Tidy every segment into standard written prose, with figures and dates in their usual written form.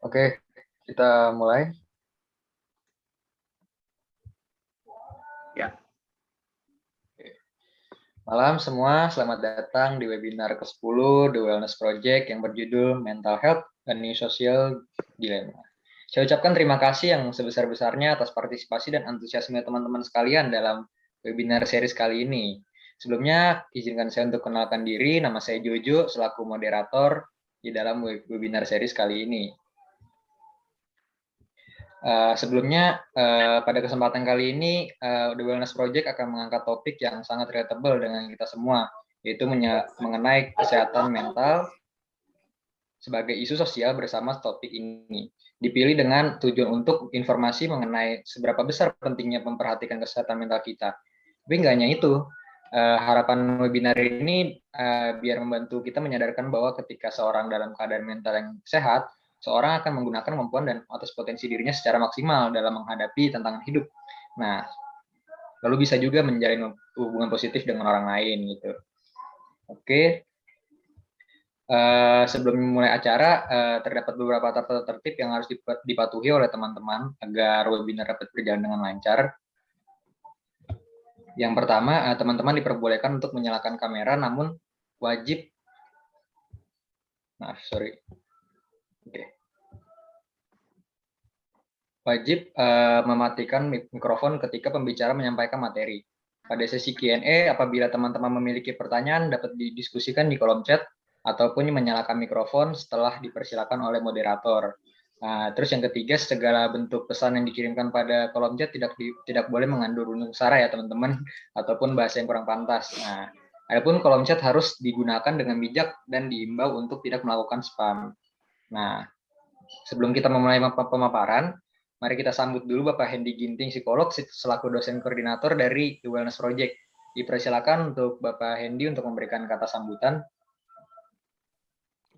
Oke, kita mulai. Ya. Malam semua, selamat datang di webinar ke-10 The Wellness Project yang berjudul Mental Health and New Social Dilemma. Saya ucapkan terima kasih yang sebesar-besarnya atas partisipasi dan antusiasme teman-teman sekalian dalam webinar series kali ini. Sebelumnya, izinkan saya untuk kenalkan diri, nama saya Jojo, selaku moderator di dalam webinar series kali ini. Sebelumnya, pada kesempatan kali ini, The Wellness Project akan mengangkat topik yang sangat relatable dengan kita semua, yaitu mengenai kesehatan mental sebagai isu sosial bersama topik ini. Dipilih dengan tujuan untuk informasi mengenai seberapa besar pentingnya memperhatikan kesehatan mental kita. Tapi nggak hanya itu, harapan webinar ini biar membantu kita menyadarkan bahwa ketika seorang dalam keadaan mental yang sehat, seorang akan menggunakan kemampuan dan atas potensi dirinya secara maksimal dalam menghadapi tantangan hidup. Nah, lalu bisa juga menjalin hubungan positif dengan orang lain gitu. Oke. Sebelum memulai acara, terdapat beberapa tata tertib yang harus dipatuhi oleh teman-teman agar webinar dapat berjalan dengan lancar. Yang pertama, teman-teman diperbolehkan untuk menyalakan kamera, namun wajib, wajib mematikan mikrofon ketika pembicara menyampaikan materi. Pada sesi Q&A, apabila teman-teman memiliki pertanyaan, dapat didiskusikan di kolom chat ataupun menyalakan mikrofon setelah dipersilakan oleh moderator. Nah, terus yang ketiga, segala bentuk pesan yang dikirimkan pada kolom chat tidak boleh mengandung unsur sara ya teman-teman, ataupun bahasa yang kurang pantas. Nah, adapun kolom chat harus digunakan dengan bijak dan diimbau untuk tidak melakukan spam. Nah, sebelum kita memulai pemaparan, mari kita sambut dulu Bapak Hendy Ginting, psikolog selaku dosen koordinator dari The Wellness Project. Dipersilakan untuk Bapak Hendy untuk memberikan kata sambutan.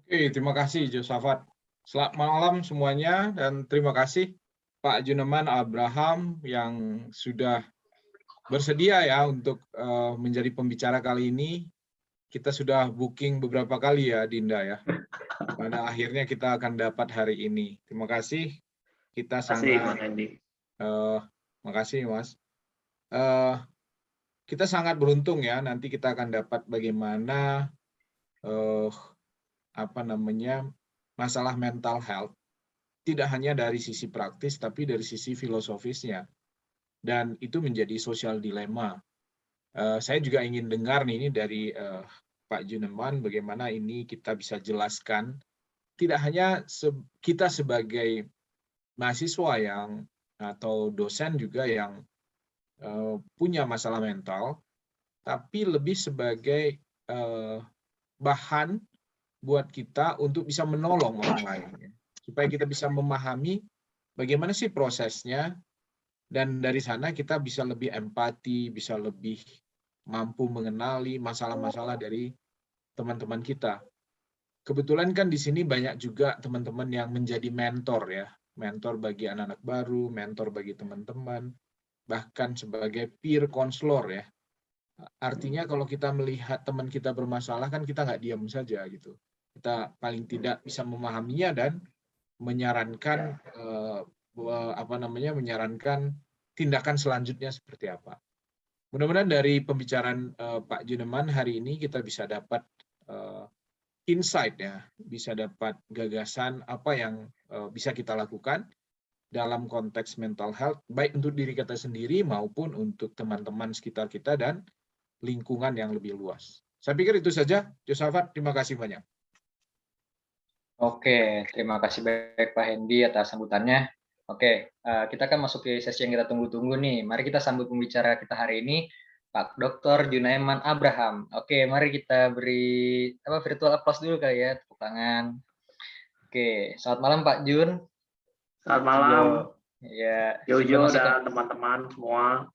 Oke, terima kasih Josafat. Selamat malam semuanya dan terima kasih Pak Juneman Abraham yang sudah bersedia ya untuk menjadi pembicara kali ini. Kita sudah booking beberapa kali ya Dinda ya. Pada akhirnya kita akan dapat hari ini. Terima kasih. Kita sangat makasih Mas. Kita sangat beruntung ya, nanti kita akan dapat bagaimana masalah mental health tidak hanya dari sisi praktis tapi dari sisi filosofisnya, dan itu menjadi sosial dilema. Saya juga ingin dengar nih ini dari Pak Juneman bagaimana ini kita bisa jelaskan tidak hanya kita sebagai mahasiswa yang atau dosen juga yang punya masalah mental, tapi lebih sebagai bahan buat kita untuk bisa menolong orang lain, supaya kita bisa memahami bagaimana sih prosesnya, dan dari sana kita bisa lebih empati, bisa lebih mampu mengenali masalah-masalah dari teman-teman kita. Kebetulan kan di sini banyak juga teman-teman yang menjadi mentor ya, mentor bagi anak-anak baru, mentor bagi teman-teman, bahkan sebagai peer counselor ya. Artinya kalau kita melihat teman kita bermasalah kan kita nggak diam saja gitu. Kita paling tidak bisa memahaminya dan menyarankan menyarankan tindakan selanjutnya seperti apa. Mudah-mudahan dari pembicaraan Pak Juneman hari ini kita bisa dapat insight ya, bisa dapat gagasan apa yang bisa kita lakukan dalam konteks mental health, baik untuk diri kita sendiri maupun untuk teman-teman sekitar kita dan lingkungan yang lebih luas. Saya pikir itu saja, Josafat. Terima kasih banyak. Oke, terima kasih banyak Pak Hendy atas sambutannya. Oke, kita akan masuk ke sesi yang kita tunggu-tunggu nih. Mari kita sambut pembicara kita hari ini, Pak Dr. Junaiman Abraham. Oke, mari kita beri virtual applause dulu kali ya, tepuk tangan. Oke, selamat malam Pak Jun. Selamat malam. Ya, Jojo dan teman-teman semua.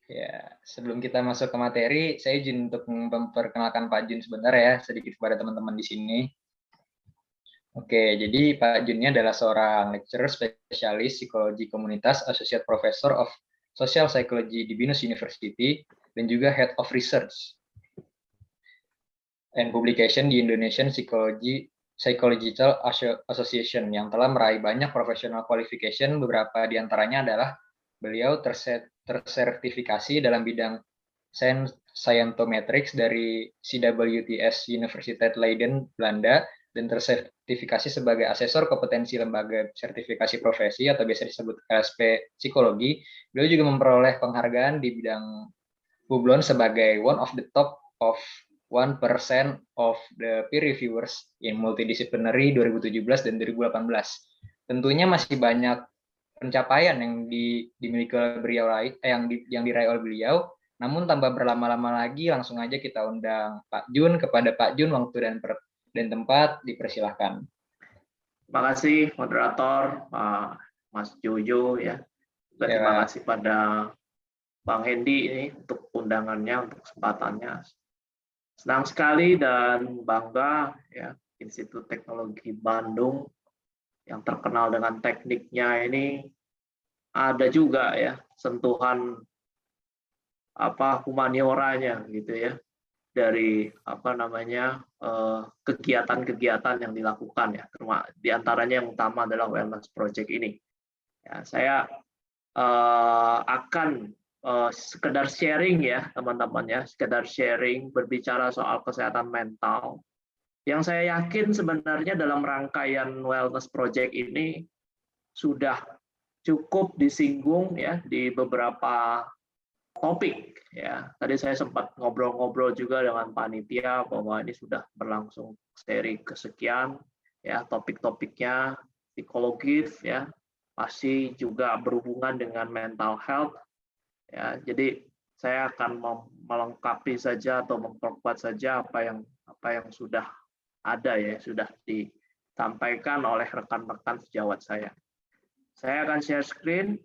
Ya, sebelum kita masuk ke materi, saya izin untuk memperkenalkan Pak Jun sebentar ya, sedikit kepada teman-teman di sini. Oke, jadi Pak Jun ini adalah seorang lecturer spesialis psikologi komunitas, Associate Professor of Social Psychology di Binus University, dan juga Head of Research and Publication di Indonesian Psychological Association yang telah meraih banyak professional qualification. Beberapa diantaranya adalah beliau tersertifikasi dalam bidang Scientometrics dari CWTS Universiteit Leiden, Belanda, dan tersertifikasi sebagai asesor kompetensi lembaga sertifikasi profesi atau biasa disebut LSP Psikologi. Beliau juga memperoleh penghargaan di bidang Hublon sebagai one of the top of 1% of the peer reviewers in multidisciplinary 2017 dan 2018. Tentunya masih banyak pencapaian yang dimiliki oleh beliau, yang diraih oleh beliau. Namun tanpa berlama-lama lagi, langsung aja kita undang Pak Jun. Kepada Pak Jun, waktu dan tempat dipersilahkan. Terima kasih moderator Mas Jojo ya. Juga terima kasih pada Bang Hendy ini untuk undangannya, untuk kesempatannya. Senang sekali dan bangga ya, Institut Teknologi Bandung yang terkenal dengan tekniknya ini ada juga ya sentuhan humanioranya gitu ya, dari kegiatan-kegiatan yang dilakukan ya, di antaranya yang utama adalah wellness project ini. Ya, saya akan sekedar sharing ya teman-teman ya, sekedar sharing berbicara soal kesehatan mental. Yang saya yakin sebenarnya dalam rangkaian wellness project ini sudah cukup disinggung ya di beberapa topik ya. Tadi saya sempat ngobrol-ngobrol juga dengan panitia bahwa ini sudah berlangsung seri kesekian ya, topik-topiknya psikologis ya, pasti juga berhubungan dengan mental health ya. Jadi saya akan melengkapi saja atau memperkuat saja apa yang sudah ada ya, sudah disampaikan oleh rekan-rekan sejawat saya. Saya akan share screen.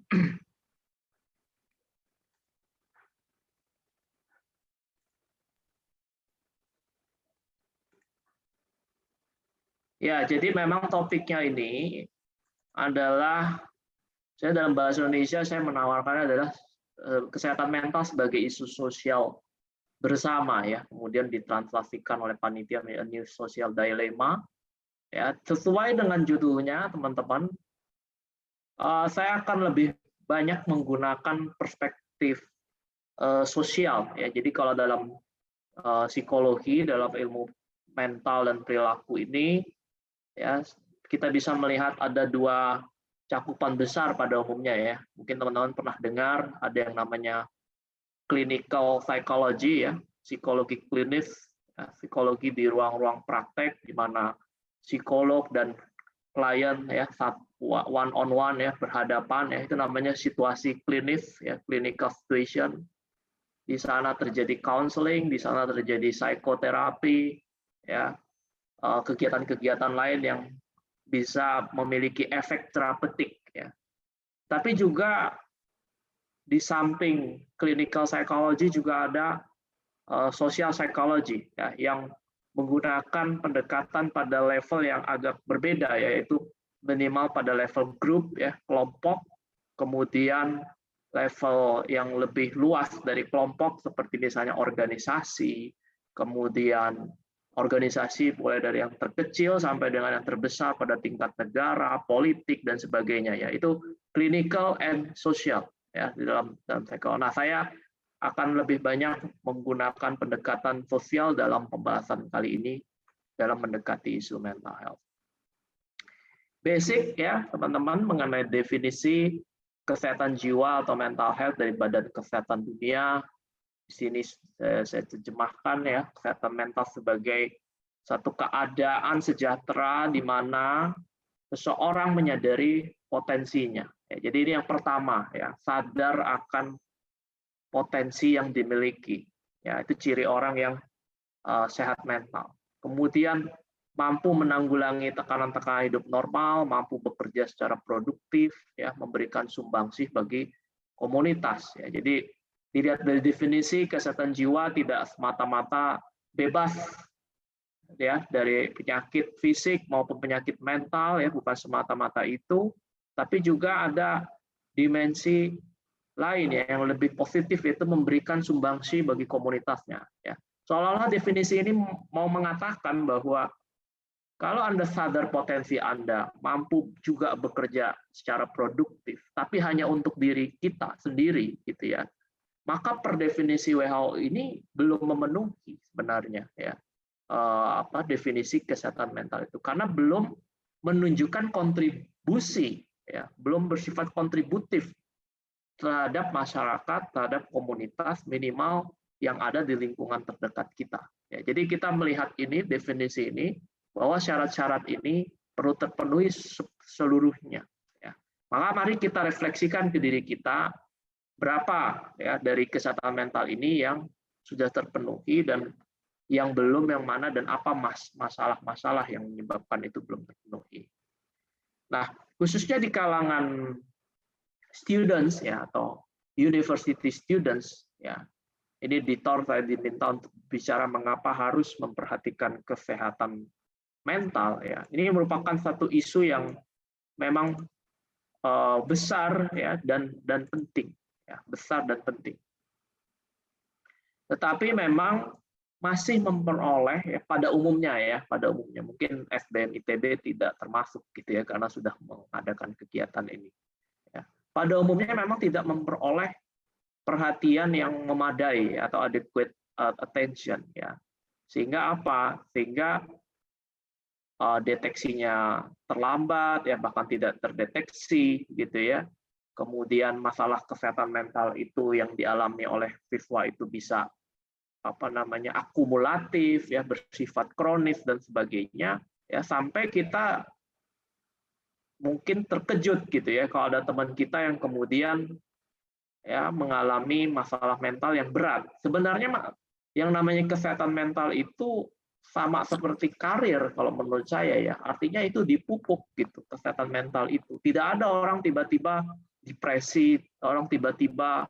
Ya, jadi memang topiknya ini adalah, saya dalam bahasa Indonesia saya menawarkannya adalah kesehatan mental sebagai isu sosial bersama ya, kemudian ditranslasikan oleh panitia menjadi new social dilemma ya. Sesuai dengan judulnya teman-teman, saya akan lebih banyak menggunakan perspektif sosial ya. Jadi kalau dalam psikologi, dalam ilmu mental dan perilaku ini ya, kita bisa melihat ada dua cakupan besar pada umumnya ya. Mungkin teman-teman pernah dengar ada yang namanya clinical psychology ya, psikologi klinis, ya, psikologi di ruang-ruang praktek di mana psikolog dan klien ya one on one ya, berhadapan ya, itu namanya situasi klinis ya, clinical situation. Di sana terjadi counseling, di sana terjadi psikoterapi ya, kegiatan-kegiatan lain yang bisa memiliki efek terapeutik ya. Tapi juga di samping clinical psychology juga ada social psychology ya, yang menggunakan pendekatan pada level yang agak berbeda, yaitu minimal pada level grup ya, kelompok, kemudian level yang lebih luas dari kelompok seperti misalnya organisasi, kemudian organisasi mulai dari yang terkecil sampai dengan yang terbesar pada tingkat negara, politik dan sebagainya ya. Itu clinical and social ya di dalam psikologi. Nah, saya akan lebih banyak menggunakan pendekatan sosial dalam pembahasan kali ini dalam mendekati isu mental health. Basic ya, teman-teman, mengenai definisi kesehatan jiwa atau mental health dari Badan Kesehatan Dunia. Di sini saya terjemahkan ya, kesehatan mental sebagai satu keadaan sejahtera di mana seseorang menyadari potensinya. Ya, jadi ini yang pertama ya, sadar akan potensi yang dimiliki. Ya, itu ciri orang yang sehat mental. Kemudian mampu menanggulangi tekanan-tekanan hidup normal, mampu bekerja secara produktif, ya, memberikan sumbangsih bagi komunitas. Ya, jadi dilihat dari definisi kesehatan jiwa tidak semata-mata bebas ya dari penyakit fisik maupun penyakit mental ya, bukan semata-mata itu, tapi juga ada dimensi lain ya yang lebih positif, yaitu memberikan sumbangsih bagi komunitasnya ya. Seolah-olah definisi ini mau mengatakan bahwa Kalau Anda sadar potensi Anda, mampu juga bekerja secara produktif, tapi hanya untuk diri kita sendiri, gitu ya, maka per definisi WHO ini belum memenuhi sebenarnya ya definisi kesehatan mental itu, karena belum menunjukkan kontribusi, ya, belum bersifat kontributif terhadap masyarakat, terhadap komunitas minimal yang ada di lingkungan terdekat kita. Ya, jadi kita melihat ini definisi ini bahwa syarat-syarat ini perlu terpenuhi seluruhnya. Ya. Maka mari kita refleksikan ke diri kita berapa ya dari kesehatan mental ini yang sudah terpenuhi dan yang belum, yang mana, dan apa masalah-masalah yang menyebabkan itu belum terpenuhi. Nah, khususnya di kalangan students ya atau university students ya. Ini saya diminta untuk bicara mengapa harus memperhatikan kesehatan mental ya. Ini merupakan satu isu yang memang besar ya dan penting ya, besar dan penting. Tetapi memang masih memperoleh ya pada umumnya mungkin SBM ITB tidak termasuk gitu ya karena sudah mengadakan kegiatan ini. Ya. Pada umumnya memang tidak memperoleh perhatian yang memadai atau adequate attention ya. Sehingga apa? Sehingga deteksinya terlambat ya bahkan tidak terdeteksi gitu ya. Kemudian masalah kesehatan mental itu yang dialami oleh siswa itu bisa akumulatif ya, bersifat kronis dan sebagainya ya, sampai kita mungkin terkejut gitu ya kalau ada teman kita yang kemudian ya mengalami masalah mental yang berat. Sebenarnya yang namanya kesehatan mental itu sama seperti karir kalau menurut saya ya, artinya itu dipupuk gitu kesehatan mental itu. Tidak ada orang tiba-tiba depresi, orang tiba-tiba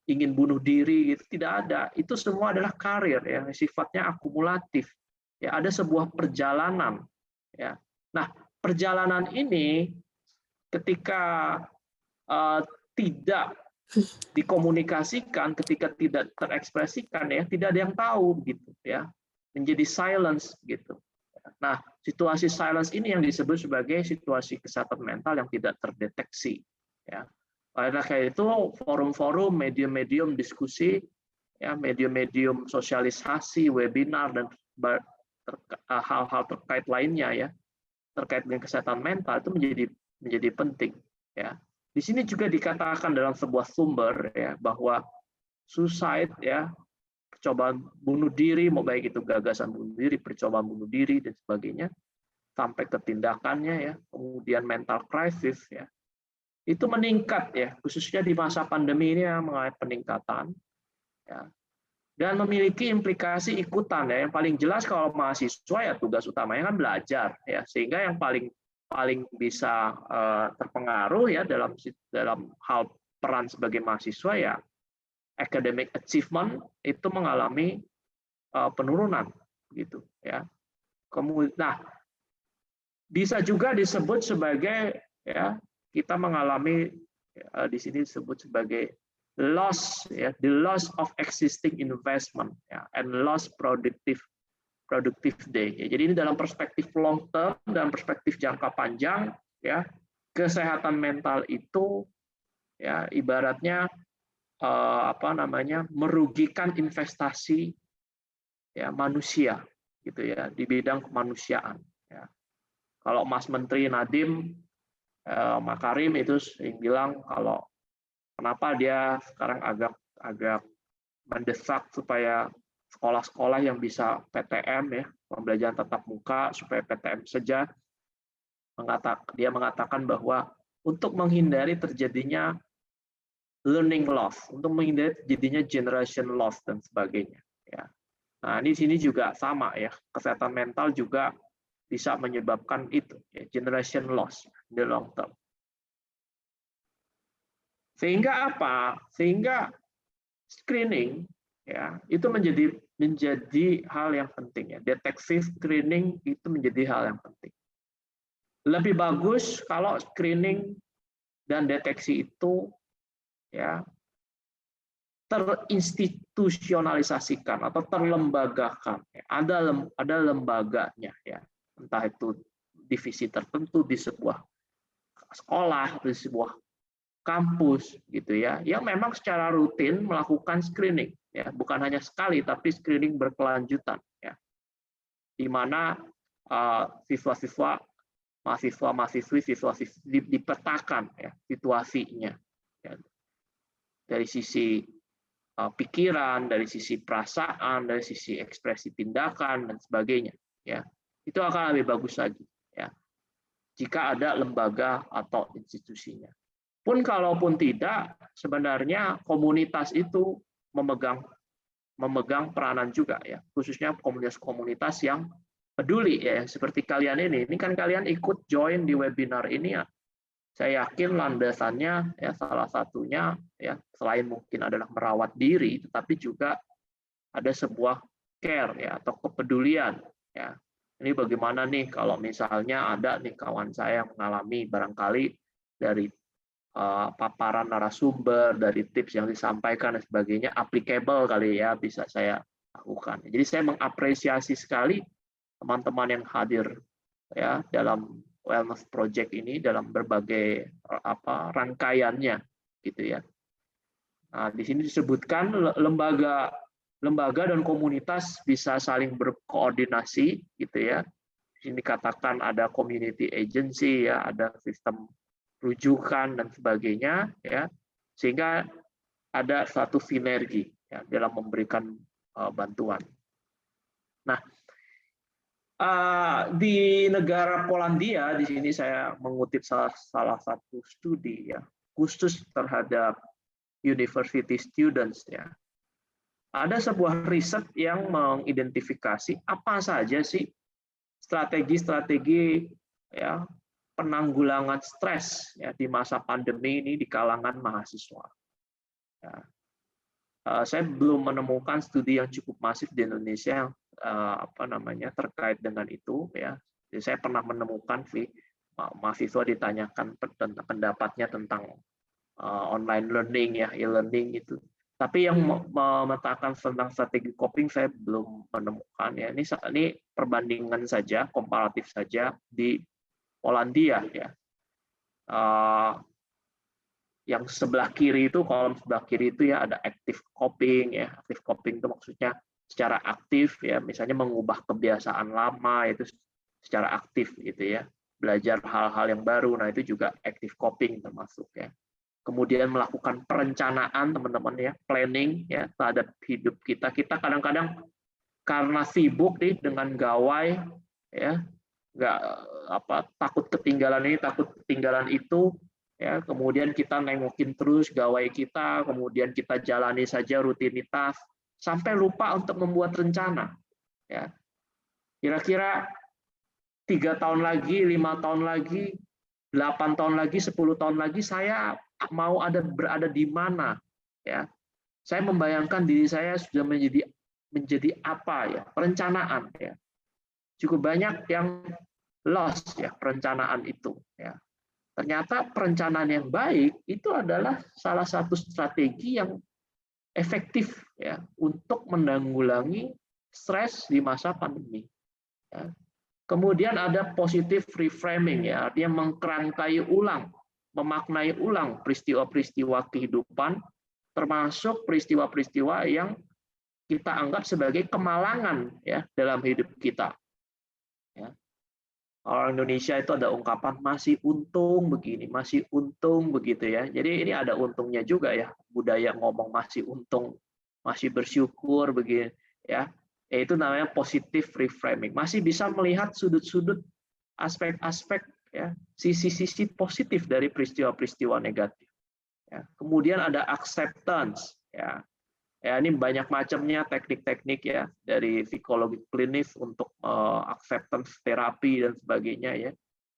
ingin bunuh diri gitu, tidak ada. Itu semua adalah karir ya, sifatnya akumulatif. Ya, ada sebuah perjalanan ya. Nah, perjalanan ini ketika tidak dikomunikasikan, ketika tidak terekspresikan ya, tidak ada yang tahu gitu ya. Menjadi silence gitu. Nah, situasi silence ini yang disebut sebagai situasi kesehatan mental yang tidak terdeteksi ya. Oleh karena itu, forum-forum, medium-medium diskusi, ya, medium-medium sosialisasi, webinar, dan hal-hal terkait lainnya ya, terkait dengan kesehatan mental itu menjadi penting. Ya. Di sini juga dikatakan dalam sebuah sumber ya bahwa suicide ya, percobaan bunuh diri, mau baik itu gagasan bunuh diri, percobaan bunuh diri dan sebagainya, sampai ke tindakannya ya, kemudian mental crisis ya. Itu meningkat ya, khususnya di masa pandemi ini mengalami peningkatan ya, dan memiliki implikasi ikutan ya. Yang paling jelas kalau mahasiswa ya tugas utamanya kan belajar ya, sehingga yang paling bisa terpengaruh ya dalam hal peran sebagai mahasiswa ya academic achievement itu mengalami penurunan gitu ya. Kemudian, nah bisa juga disebut sebagai ya, kita mengalami di sini disebut sebagai loss ya, the loss of existing investment ya, and loss productive day. Ya, jadi ini dalam perspektif long term, dalam perspektif jangka panjang ya, kesehatan mental itu ya ibaratnya merugikan investasi ya manusia gitu ya di bidang kemanusiaan ya. Kalau Mas Menteri Nadiem Makarim itu sering bilang kalau kenapa dia sekarang agak mendesak supaya sekolah-sekolah yang bisa PTM ya, pembelajaran tatap muka supaya PTM saja, dia mengatakan bahwa untuk menghindari terjadinya learning loss, untuk menghindari terjadinya generation loss dan sebagainya ya. Nah, di sini juga sama ya, kesehatan mental juga bisa menyebabkan itu ya, generation loss in the long term. Sehingga apa? Sehingga screening ya itu menjadi hal yang penting ya. Deteksi screening itu menjadi hal yang penting. Lebih bagus kalau screening dan deteksi itu ya terinstitusionalisasikan atau terlembagakan. Ada lembaganya ya. entah itu divisi tertentu di sebuah sekolah, di sebuah kampus gitu ya, yang memang secara rutin melakukan screening ya, bukan hanya sekali tapi screening berkelanjutan ya, di mana siswa-siswa, mahasiswa-mahasiswi, siswa-siswi dipetakan ya situasinya ya, dari sisi pikiran, dari sisi perasaan, dari sisi ekspresi tindakan dan sebagainya ya. Itu akan lebih bagus lagi ya jika ada lembaga atau institusinya. Pun kalaupun tidak, sebenarnya komunitas itu memegang peranan juga ya, khususnya komunitas-komunitas yang peduli ya, seperti kalian ini kan kalian ikut join di webinar ini ya. Saya yakin landasannya ya salah satunya ya selain mungkin adalah merawat diri, tetapi juga ada sebuah care ya atau kepedulian ya. Ini bagaimana nih kalau misalnya ada nih kawan saya yang mengalami barangkali dari paparan narasumber, dari tips yang disampaikan dan sebagainya applicable kali ya bisa saya lakukan. Jadi saya mengapresiasi sekali teman-teman yang hadir ya dalam wellness project ini dalam berbagai rangkaiannya gitu ya. Nah, di sini disebutkan lembaga dan komunitas bisa saling berkoordinasi gitu ya. Di sini dikatakan ada community agency ya, ada sistem rujukan dan sebagainya ya. Sehingga ada suatu sinergi ya dalam memberikan bantuan. Nah, di negara Polandia, di sini saya mengutip salah satu studi ya, khusus terhadap university students ya. Ada sebuah riset yang mengidentifikasi apa saja sih strategi-strategi ya penanggulangan stres ya di masa pandemi ini di kalangan mahasiswa. Ya. Saya belum menemukan studi yang cukup masif di Indonesia yang terkait dengan itu ya. Jadi saya pernah menemukan mahasiswa ditanyakan pendapatnya tentang online learning ya, e-learning itu. Tapi yang memetakan tentang strategi coping saya belum menemukan ya. Ini perbandingan saja, komparatif saja di Polandia ya. Yang sebelah kiri itu, kolom sebelah kiri itu ya ada active coping ya. Active coping itu maksudnya secara aktif ya, misalnya mengubah kebiasaan lama itu secara aktif gitu ya. Belajar hal-hal yang baru, nah itu juga active coping termasuk ya. Kemudian melakukan perencanaan teman-teman ya, planning ya terhadap hidup kita. Kita kadang-kadang karena sibuk nih dengan gawai ya, takut ketinggalan ini, takut ketinggalan itu. Ya, kemudian kita nengokin terus gawai kita, kemudian kita jalani saja rutinitas, sampai lupa untuk membuat rencana. Ya, kira-kira 3 tahun lagi, 5 tahun lagi, 8 tahun lagi, 10 tahun lagi, saya mau berada di mana? Ya, saya membayangkan diri saya sudah menjadi apa ya? Perencanaan. Ya, cukup banyak yang lost ya perencanaan itu. Ya. Ternyata perencanaan yang baik itu adalah salah satu strategi yang efektif ya untuk menanggulangi stres di masa pandemi. Ya. Kemudian ada positive reframing ya, artinya mengkerangkai ulang, memaknai ulang peristiwa-peristiwa kehidupan, termasuk peristiwa-peristiwa yang kita anggap sebagai kemalangan ya dalam hidup kita. Ya. Orang Indonesia itu ada ungkapan masih untung begini, masih untung begitu ya. Jadi ini ada untungnya juga ya, budaya ngomong masih untung, masih bersyukur begini ya. Itu namanya positive reframing. Masih bisa melihat sudut-sudut aspek-aspek ya, sisi-sisi positif dari peristiwa-peristiwa negatif. Ya. Kemudian ada acceptance ya. Ya, ini banyak macamnya teknik-teknik ya dari psikologi klinis untuk acceptance terapi dan sebagainya ya.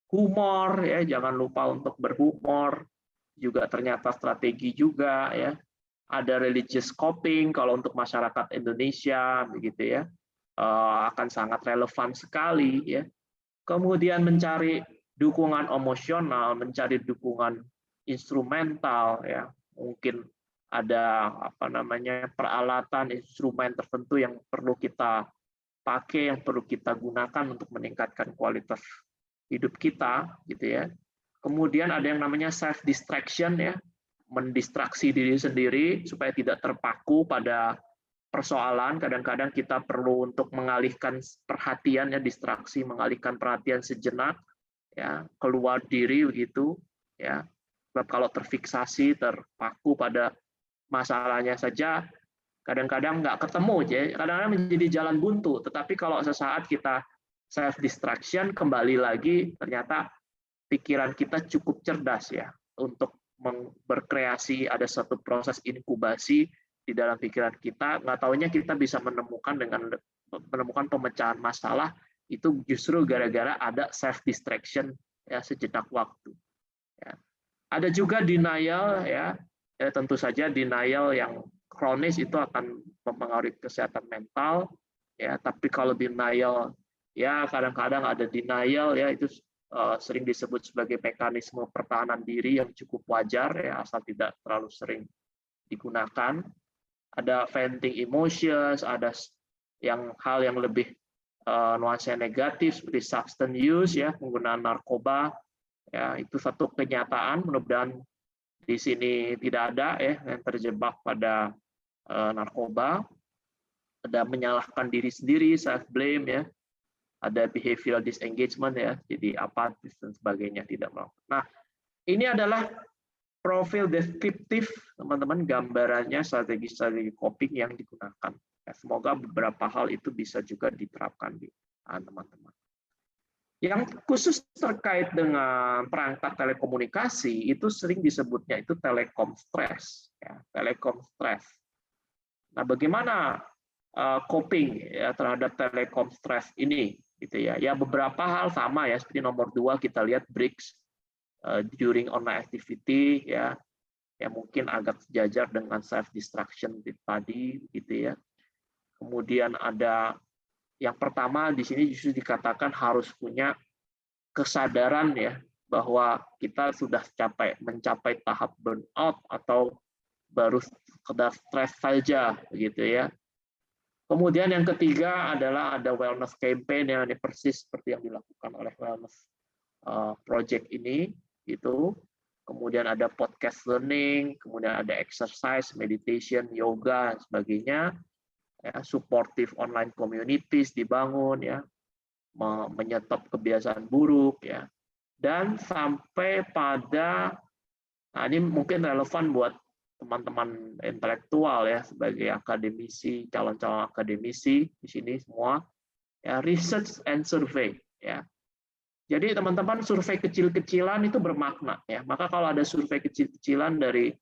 Humor ya, jangan lupa untuk berhumor juga ternyata strategi juga ya. Ada religious coping kalau untuk masyarakat Indonesia begitu ya. Akan sangat relevan sekali ya. Kemudian mencari dukungan emosional, mencari dukungan instrumental ya. Mungkin ada peralatan instrumen tertentu yang perlu kita pakai, yang perlu kita gunakan untuk meningkatkan kualitas hidup kita, gitu ya. Kemudian ada yang namanya self distraction, ya, mendistraksi diri sendiri supaya tidak terpaku pada persoalan. Kadang-kadang kita perlu untuk mengalihkan perhatian, ya, distraksi, mengalihkan perhatian sejenak, ya, keluar diri begitu, ya. Sebab kalau terfiksasi, terpaku pada masalahnya saja, kadang-kadang nggak ketemu, kadang-kadang menjadi jalan buntu. Tetapi kalau sesaat kita self distraction, kembali lagi, ternyata pikiran kita cukup cerdas, ya, untuk berkreasi. Ada satu proses inkubasi di dalam pikiran kita. Nggak taunya kita bisa menemukan pemecahan masalah itu justru gara-gara ada self distraction, ya, sejenak waktu. Ya. Ada juga denial, ya, tentu saja denial yang kronis itu akan mempengaruhi kesehatan mental, ya. Tapi kalau denial, ya, kadang-kadang ada denial, ya, itu sering disebut sebagai mekanisme pertahanan diri yang cukup wajar, ya, asal tidak terlalu sering digunakan. Ada venting emotions, ada hal yang lebih nuansa negatif seperti substance use, ya, penggunaan narkoba, ya, itu satu kenyataan. Mudah-mudahan di sini tidak ada, ya, yang terjebak pada narkoba. Ada menyalahkan diri sendiri, self blame, ya. Ada behavioral disengagement, ya, jadi apatis dan sebagainya, tidak melakukan. Nah, ini adalah profil deskriptif, teman-teman, gambarannya strategi-strategi coping yang digunakan. Ya, semoga beberapa hal itu bisa juga diterapkan di teman-teman. Yang khusus terkait dengan perangkat telekomunikasi itu sering disebutnya itu telekom stres, ya, telekom stres. Nah, bagaimana coping, ya, terhadap telekom stres ini, gitu ya? Ya, beberapa hal sama, ya, seperti nomor 2 kita lihat breaks during online activity, ya, mungkin agak sejajar dengan self distraction tadi, gitu ya. Kemudian ada yang pertama di sini justru dikatakan harus punya kesadaran, ya, bahwa kita sudah mencapai tahap burnout atau baru sekedar stres saja, begitu ya. Kemudian yang ketiga adalah ada wellness campaign, yang ini persis seperti yang dilakukan oleh wellness project ini, itu. Kemudian ada podcast learning, kemudian ada exercise, meditation, yoga, dan sebagainya. Ya, supportive online communities dibangun, ya, menyetop kebiasaan buruk, ya, dan sampai pada, nah, ini mungkin relevan buat teman-teman intelektual, ya, sebagai akademisi, calon-calon akademisi di sini semua, ya, research and survey, ya. Jadi teman-teman, survei kecil-kecilan itu bermakna, ya. Maka kalau ada survei kecil-kecilan dari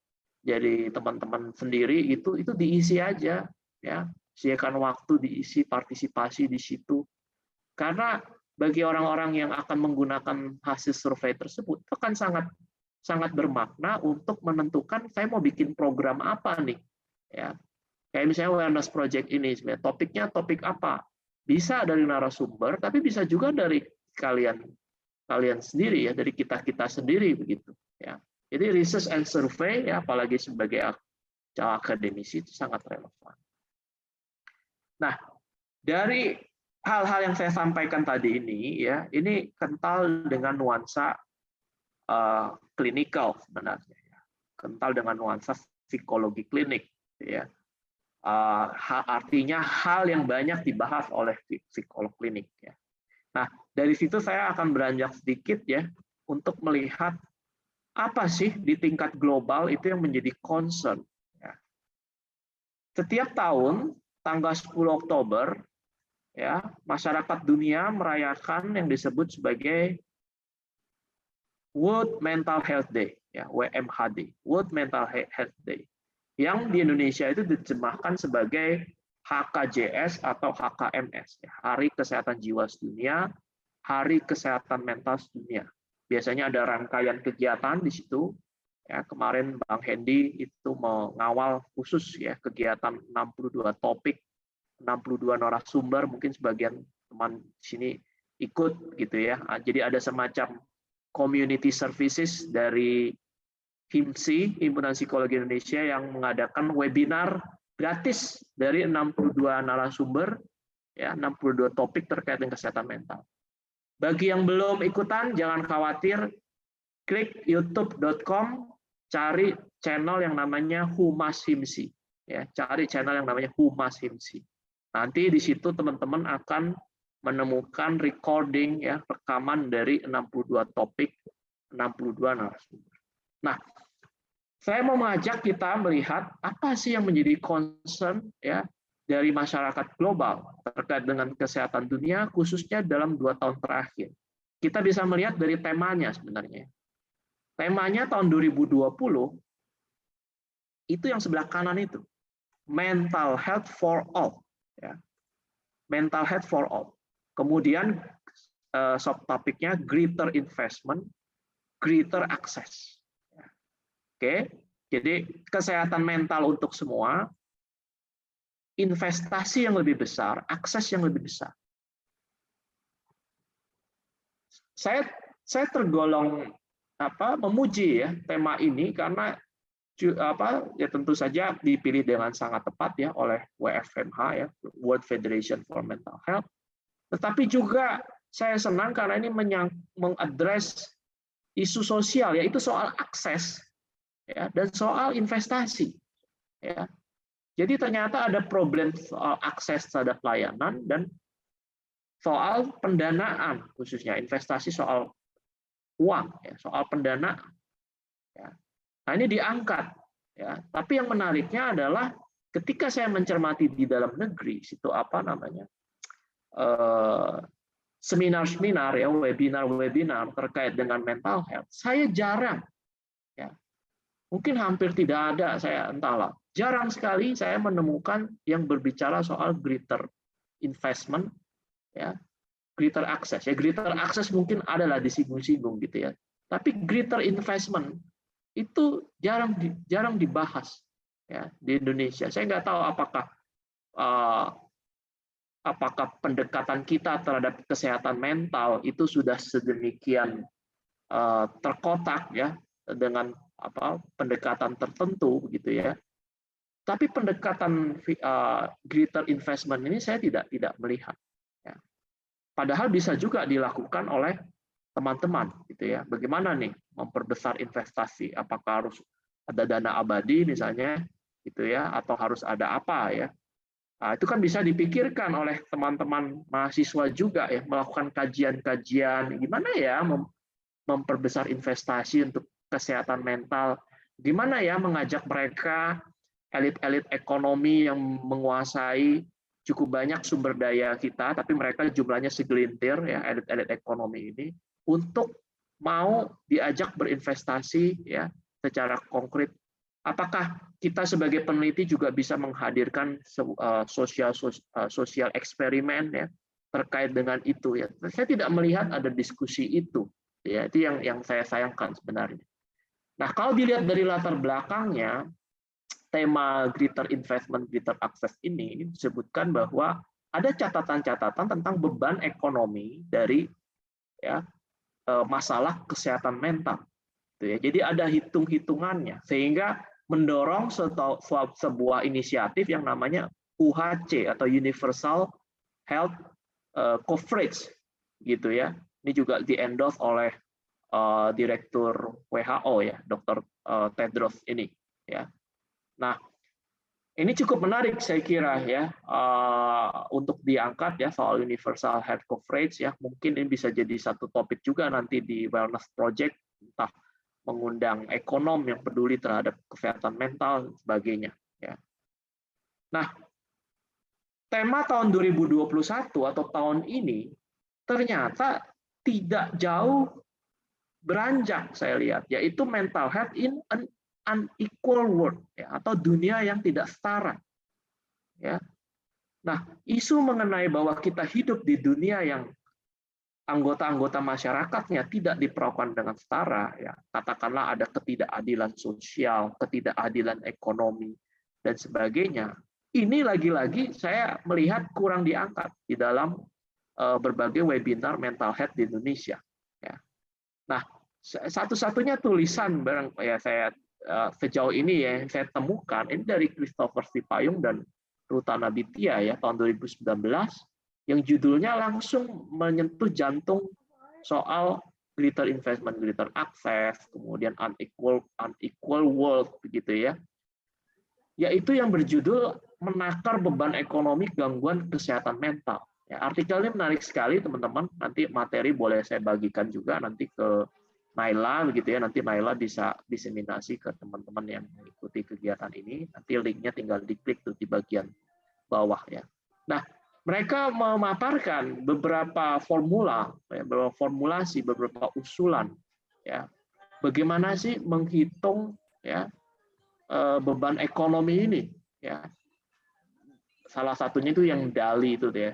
teman-teman sendiri itu diisi aja, ya. Siakan waktu diisi, partisipasi di situ. Karena bagi orang-orang yang akan menggunakan hasil survei tersebut, itu akan sangat bermakna untuk menentukan saya mau bikin program apa nih. Ya. Kayak misalnya wellness project ini, sebenarnya topiknya topik apa? Bisa dari narasumber, tapi bisa juga dari kalian sendiri, ya, dari kita sendiri begitu. Ya. Jadi research and survey, ya, apalagi sebagai akademisi itu sangat relevan. Nah, dari hal-hal yang saya sampaikan tadi ini, ya, ini kental dengan nuansa klinikal sebenarnya, ya. Kental dengan nuansa psikologi klinik, ya. Artinya hal yang banyak dibahas oleh psikolog klinik, ya. Nah, dari situ saya akan beranjak sedikit, ya, untuk melihat apa sih di tingkat global itu yang menjadi concern, ya. Setiap tahun tanggal 10 Oktober, ya, masyarakat dunia merayakan yang disebut sebagai World Mental Health Day, ya, WMHD, World Mental Health Day, yang di Indonesia itu diterjemahkan sebagai HKJS atau HKMS, ya, Hari Kesehatan Jiwa Sedunia, Hari Kesehatan Mental Sedunia. Biasanya ada rangkaian kegiatan di situ. Ya, kemarin Bang Hendy itu mengawal khusus, ya, kegiatan 62 topik, 62 narasumber, mungkin sebagian teman di sini ikut, gitu ya. Jadi ada semacam community services dari HIMSI, Himpunan Psikologi Indonesia, yang mengadakan webinar gratis dari 62 narasumber, ya, 62 topik terkait dengan kesehatan mental. Bagi yang belum ikutan, jangan khawatir, klik youtube.com, cari channel yang namanya Humas Himsi. Ya, cari channel yang namanya Humas Himsi. Nanti di situ teman-teman akan menemukan recording, ya, rekaman dari 62 topik, 62 narasumber. Nah, saya mau mengajak kita melihat apa sih yang menjadi concern, ya, dari masyarakat global terkait dengan kesehatan dunia, khususnya dalam 2 tahun terakhir. Kita bisa melihat dari temanya sebenarnya. Temanya tahun 2020 itu yang sebelah kanan itu, mental health for all, ya. Mental health for all. Kemudian subtopiknya greater investment, greater access. Oke, jadi kesehatan mental untuk semua, investasi yang lebih besar, akses yang lebih besar. Saya tergolong memuji, ya, tema ini karena ya tentu saja dipilih dengan sangat tepat, ya, oleh WFMH, ya, World Federation for Mental Health. Tetapi juga saya senang karena ini mengadres isu sosial, yaitu soal akses, ya, dan soal investasi, ya. Jadi ternyata ada problem soal akses terhadap layanan dan soal pendanaan, khususnya investasi soal uang, ya, soal pendanaan. Ya. Nah, ini diangkat, ya. Tapi yang menariknya adalah ketika saya mencermati di dalam negeri, situ seminar-seminar, ya, webinar-webinar terkait dengan mental health, saya jarang, ya, mungkin hampir tidak ada, saya entahlah, jarang sekali saya menemukan yang berbicara soal greater investment, ya, greater access. Ya, greater access mungkin adalah disinggung-singgung gitu, ya. Tapi greater investment itu jarang dibahas, ya, di Indonesia. Saya nggak tahu apakah pendekatan kita terhadap kesehatan mental itu sudah sedemikian terkotak, ya, dengan pendekatan tertentu gitu, ya. Tapi pendekatan greater investment ini saya tidak melihat, ya. Padahal bisa juga dilakukan oleh teman-teman gitu, ya. Bagaimana nih memperbesar investasi? Apakah harus ada dana abadi misalnya gitu, ya, atau harus ada apa, ya? Nah, itu kan bisa dipikirkan oleh teman-teman mahasiswa juga, ya, melakukan kajian-kajian gimana ya memperbesar investasi untuk kesehatan mental. Gimana ya mengajak mereka, elit-elit ekonomi yang menguasai cukup banyak sumber daya kita, tapi mereka jumlahnya segelintir, ya, elit-elit ekonomi ini, untuk mau diajak berinvestasi, ya, secara konkret. Apakah kita sebagai peneliti juga bisa menghadirkan sosial eksperimen, ya, terkait dengan itu, ya? Saya tidak melihat ada diskusi itu, ya. Itu yang saya sayangkan sebenarnya. Nah, kalau dilihat dari latar belakangnya, tema greater investment, greater access ini disebutkan bahwa ada catatan-catatan tentang beban ekonomi dari, ya, masalah kesehatan mental. Jadi ada hitung-hitungannya sehingga mendorong sebuah inisiatif yang namanya UHC atau Universal Health Coverage, gitu, ya. Ini juga di-endorse oleh Direktur WHO, ya, Dr. Tedros ini, ya. Nah, ini cukup menarik saya kira, ya, untuk diangkat, ya, soal universal health coverage, ya. Mungkin ini bisa jadi satu topik juga nanti di Wellness Project, entah mengundang ekonom yang peduli terhadap kesehatan mental dan sebagainya, ya. Nah, tema tahun 2021 atau tahun ini ternyata tidak jauh beranjak saya lihat, yaitu mental health in an unequal world, ya, atau dunia yang tidak setara, ya. Nah, isu mengenai bahwa kita hidup di dunia yang anggota-anggota masyarakatnya tidak diperlakukan dengan setara, ya, katakanlah ada ketidakadilan sosial, ketidakadilan ekonomi, dan sebagainya. Ini lagi-lagi saya melihat kurang diangkat di dalam berbagai webinar mental health di Indonesia, ya. Nah, satu-satunya tulisan saya sejauh ini, ya, yang saya temukan ini dari Christopher Sipayung dan Ruta Nabitya, ya, tahun 2019, yang judulnya langsung menyentuh jantung soal greater investment, greater access, kemudian unequal world, begitu ya. Yaitu yang berjudul menakar beban ekonomi gangguan kesehatan mental. Ya, artikelnya menarik sekali teman-teman. Nanti materi boleh saya bagikan juga nanti ke Naila, begitu ya. Nanti Naila bisa diseminasi ke teman-teman yang mengikuti kegiatan ini. Nanti linknya tinggal diklik tuh di bagian bawah ya. Nah, mereka memaparkan beberapa formula, beberapa formulasi, beberapa usulan, ya. Bagaimana sih menghitung ya beban ekonomi ini, ya. Salah satunya itu yang DALI itu ya,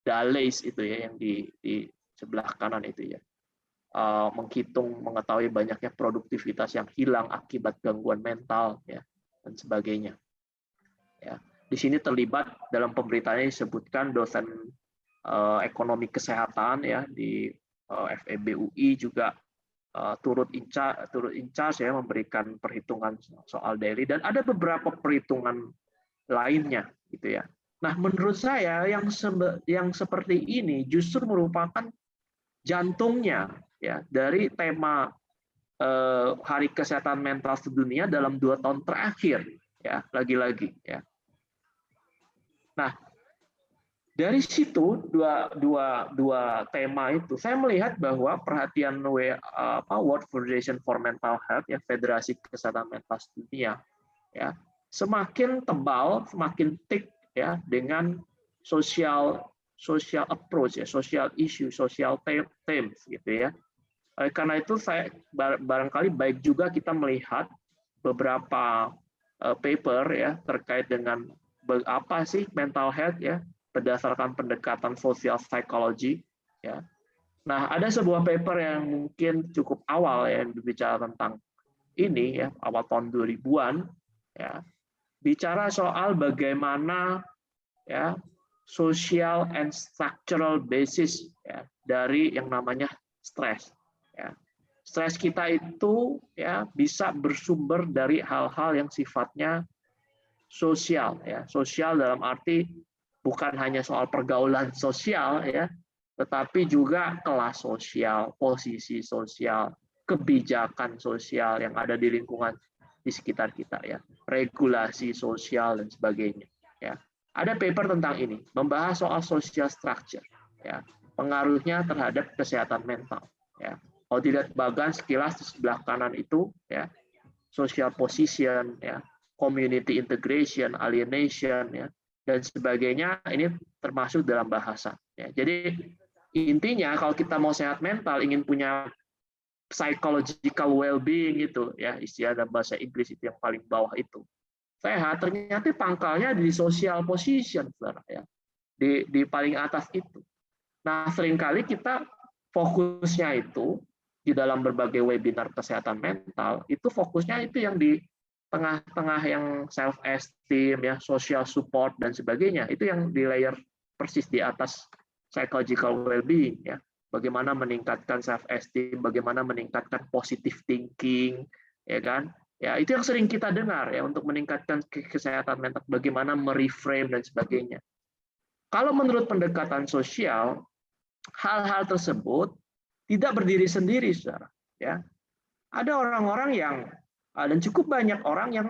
DALIS itu ya yang di sebelah kanan itu ya. Menghitung, mengetahui banyaknya produktivitas yang hilang akibat gangguan mental ya dan sebagainya. Ya. Di sini terlibat dalam pemberitaannya disebutkan dosen ekonomi kesehatan ya di FEB UI juga turut in charge ya memberikan perhitungan soal daily, dan ada beberapa perhitungan lainnya gitu ya. Nah, menurut saya yang seperti ini justru merupakan jantungnya ya dari tema Hari Kesehatan Mental Sedunia dalam 2 tahun terakhir ya, lagi-lagi ya. Nah, dari situ dua tema itu, saya melihat bahwa perhatian World Federation for Mental Health, ya Federasi Kesehatan Mental Dunia, ya semakin tebal, semakin thick ya dengan social approach ya, social issue, social themes gitu ya. Karena itu saya barangkali baik juga kita melihat beberapa paper ya terkait dengan apa sih mental health ya berdasarkan pendekatan sosial psikologi ya. Nah, ada sebuah paper yang mungkin cukup awal ya, yang berbicara tentang ini ya, awal tahun 2000-an ya. Bicara soal bagaimana ya social and structural basis ya dari yang namanya stres ya. Stres kita itu ya bisa bersumber dari hal-hal yang sifatnya sosial ya. Sosial dalam arti bukan hanya soal pergaulan sosial ya, tetapi juga kelas sosial, posisi sosial, kebijakan sosial yang ada di lingkungan di sekitar kita ya, regulasi sosial dan sebagainya ya. Ada paper tentang ini, membahas soal social structure ya, pengaruhnya terhadap kesehatan mental ya. Kalau dilihat bagan sekilas di sebelah kanan itu ya, social position ya, community integration, alienation ya, dan sebagainya, ini termasuk dalam bahasa ya. Jadi intinya kalau kita mau sehat mental, ingin punya psychological well-being itu ya, istilah dalam bahasa Inggris itu yang paling bawah itu sehat, ternyata pangkalnya di social position saudara ya, di paling atas itu. Nah, seringkali kita fokusnya itu di dalam berbagai webinar kesehatan mental itu fokusnya itu yang di tengah-tengah, yang self esteem ya, social support dan sebagainya, itu yang di layer persis di atas psychological well-being ya. Bagaimana meningkatkan self esteem, bagaimana meningkatkan positive thinking ya kan. Ya, itu yang sering kita dengar ya, untuk meningkatkan kesehatan mental, bagaimana mereframe dan sebagainya. Kalau menurut pendekatan sosial, hal-hal tersebut tidak berdiri sendiri, saudara. Ya, ada orang-orang yang dan cukup banyak orang yang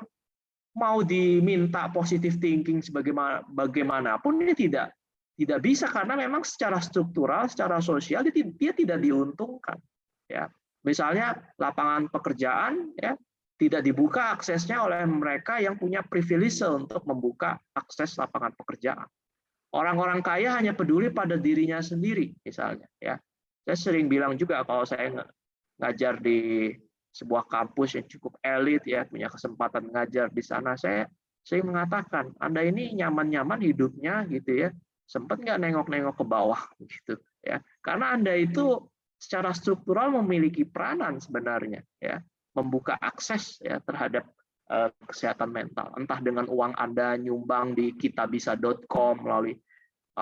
mau diminta positive thinking bagaimanapun ini tidak bisa, karena memang secara struktural, secara sosial dia tidak diuntungkan. Ya, misalnya lapangan pekerjaan ya tidak dibuka aksesnya oleh mereka yang punya privilege untuk membuka akses lapangan pekerjaan. Orang-orang kaya hanya peduli pada dirinya sendiri, misalnya. Ya, saya sering bilang juga kalau saya ngajar di sebuah kampus yang cukup elit, ya punya kesempatan ngajar di sana, saya sering mengatakan, Anda ini nyaman-nyaman hidupnya, gitu ya, sempat nggak nengok-nengok ke bawah, gitu ya, karena Anda itu secara struktural memiliki peranan sebenarnya, ya, membuka akses ya terhadap kesehatan mental, entah dengan uang Anda nyumbang di kitabisa.com melalui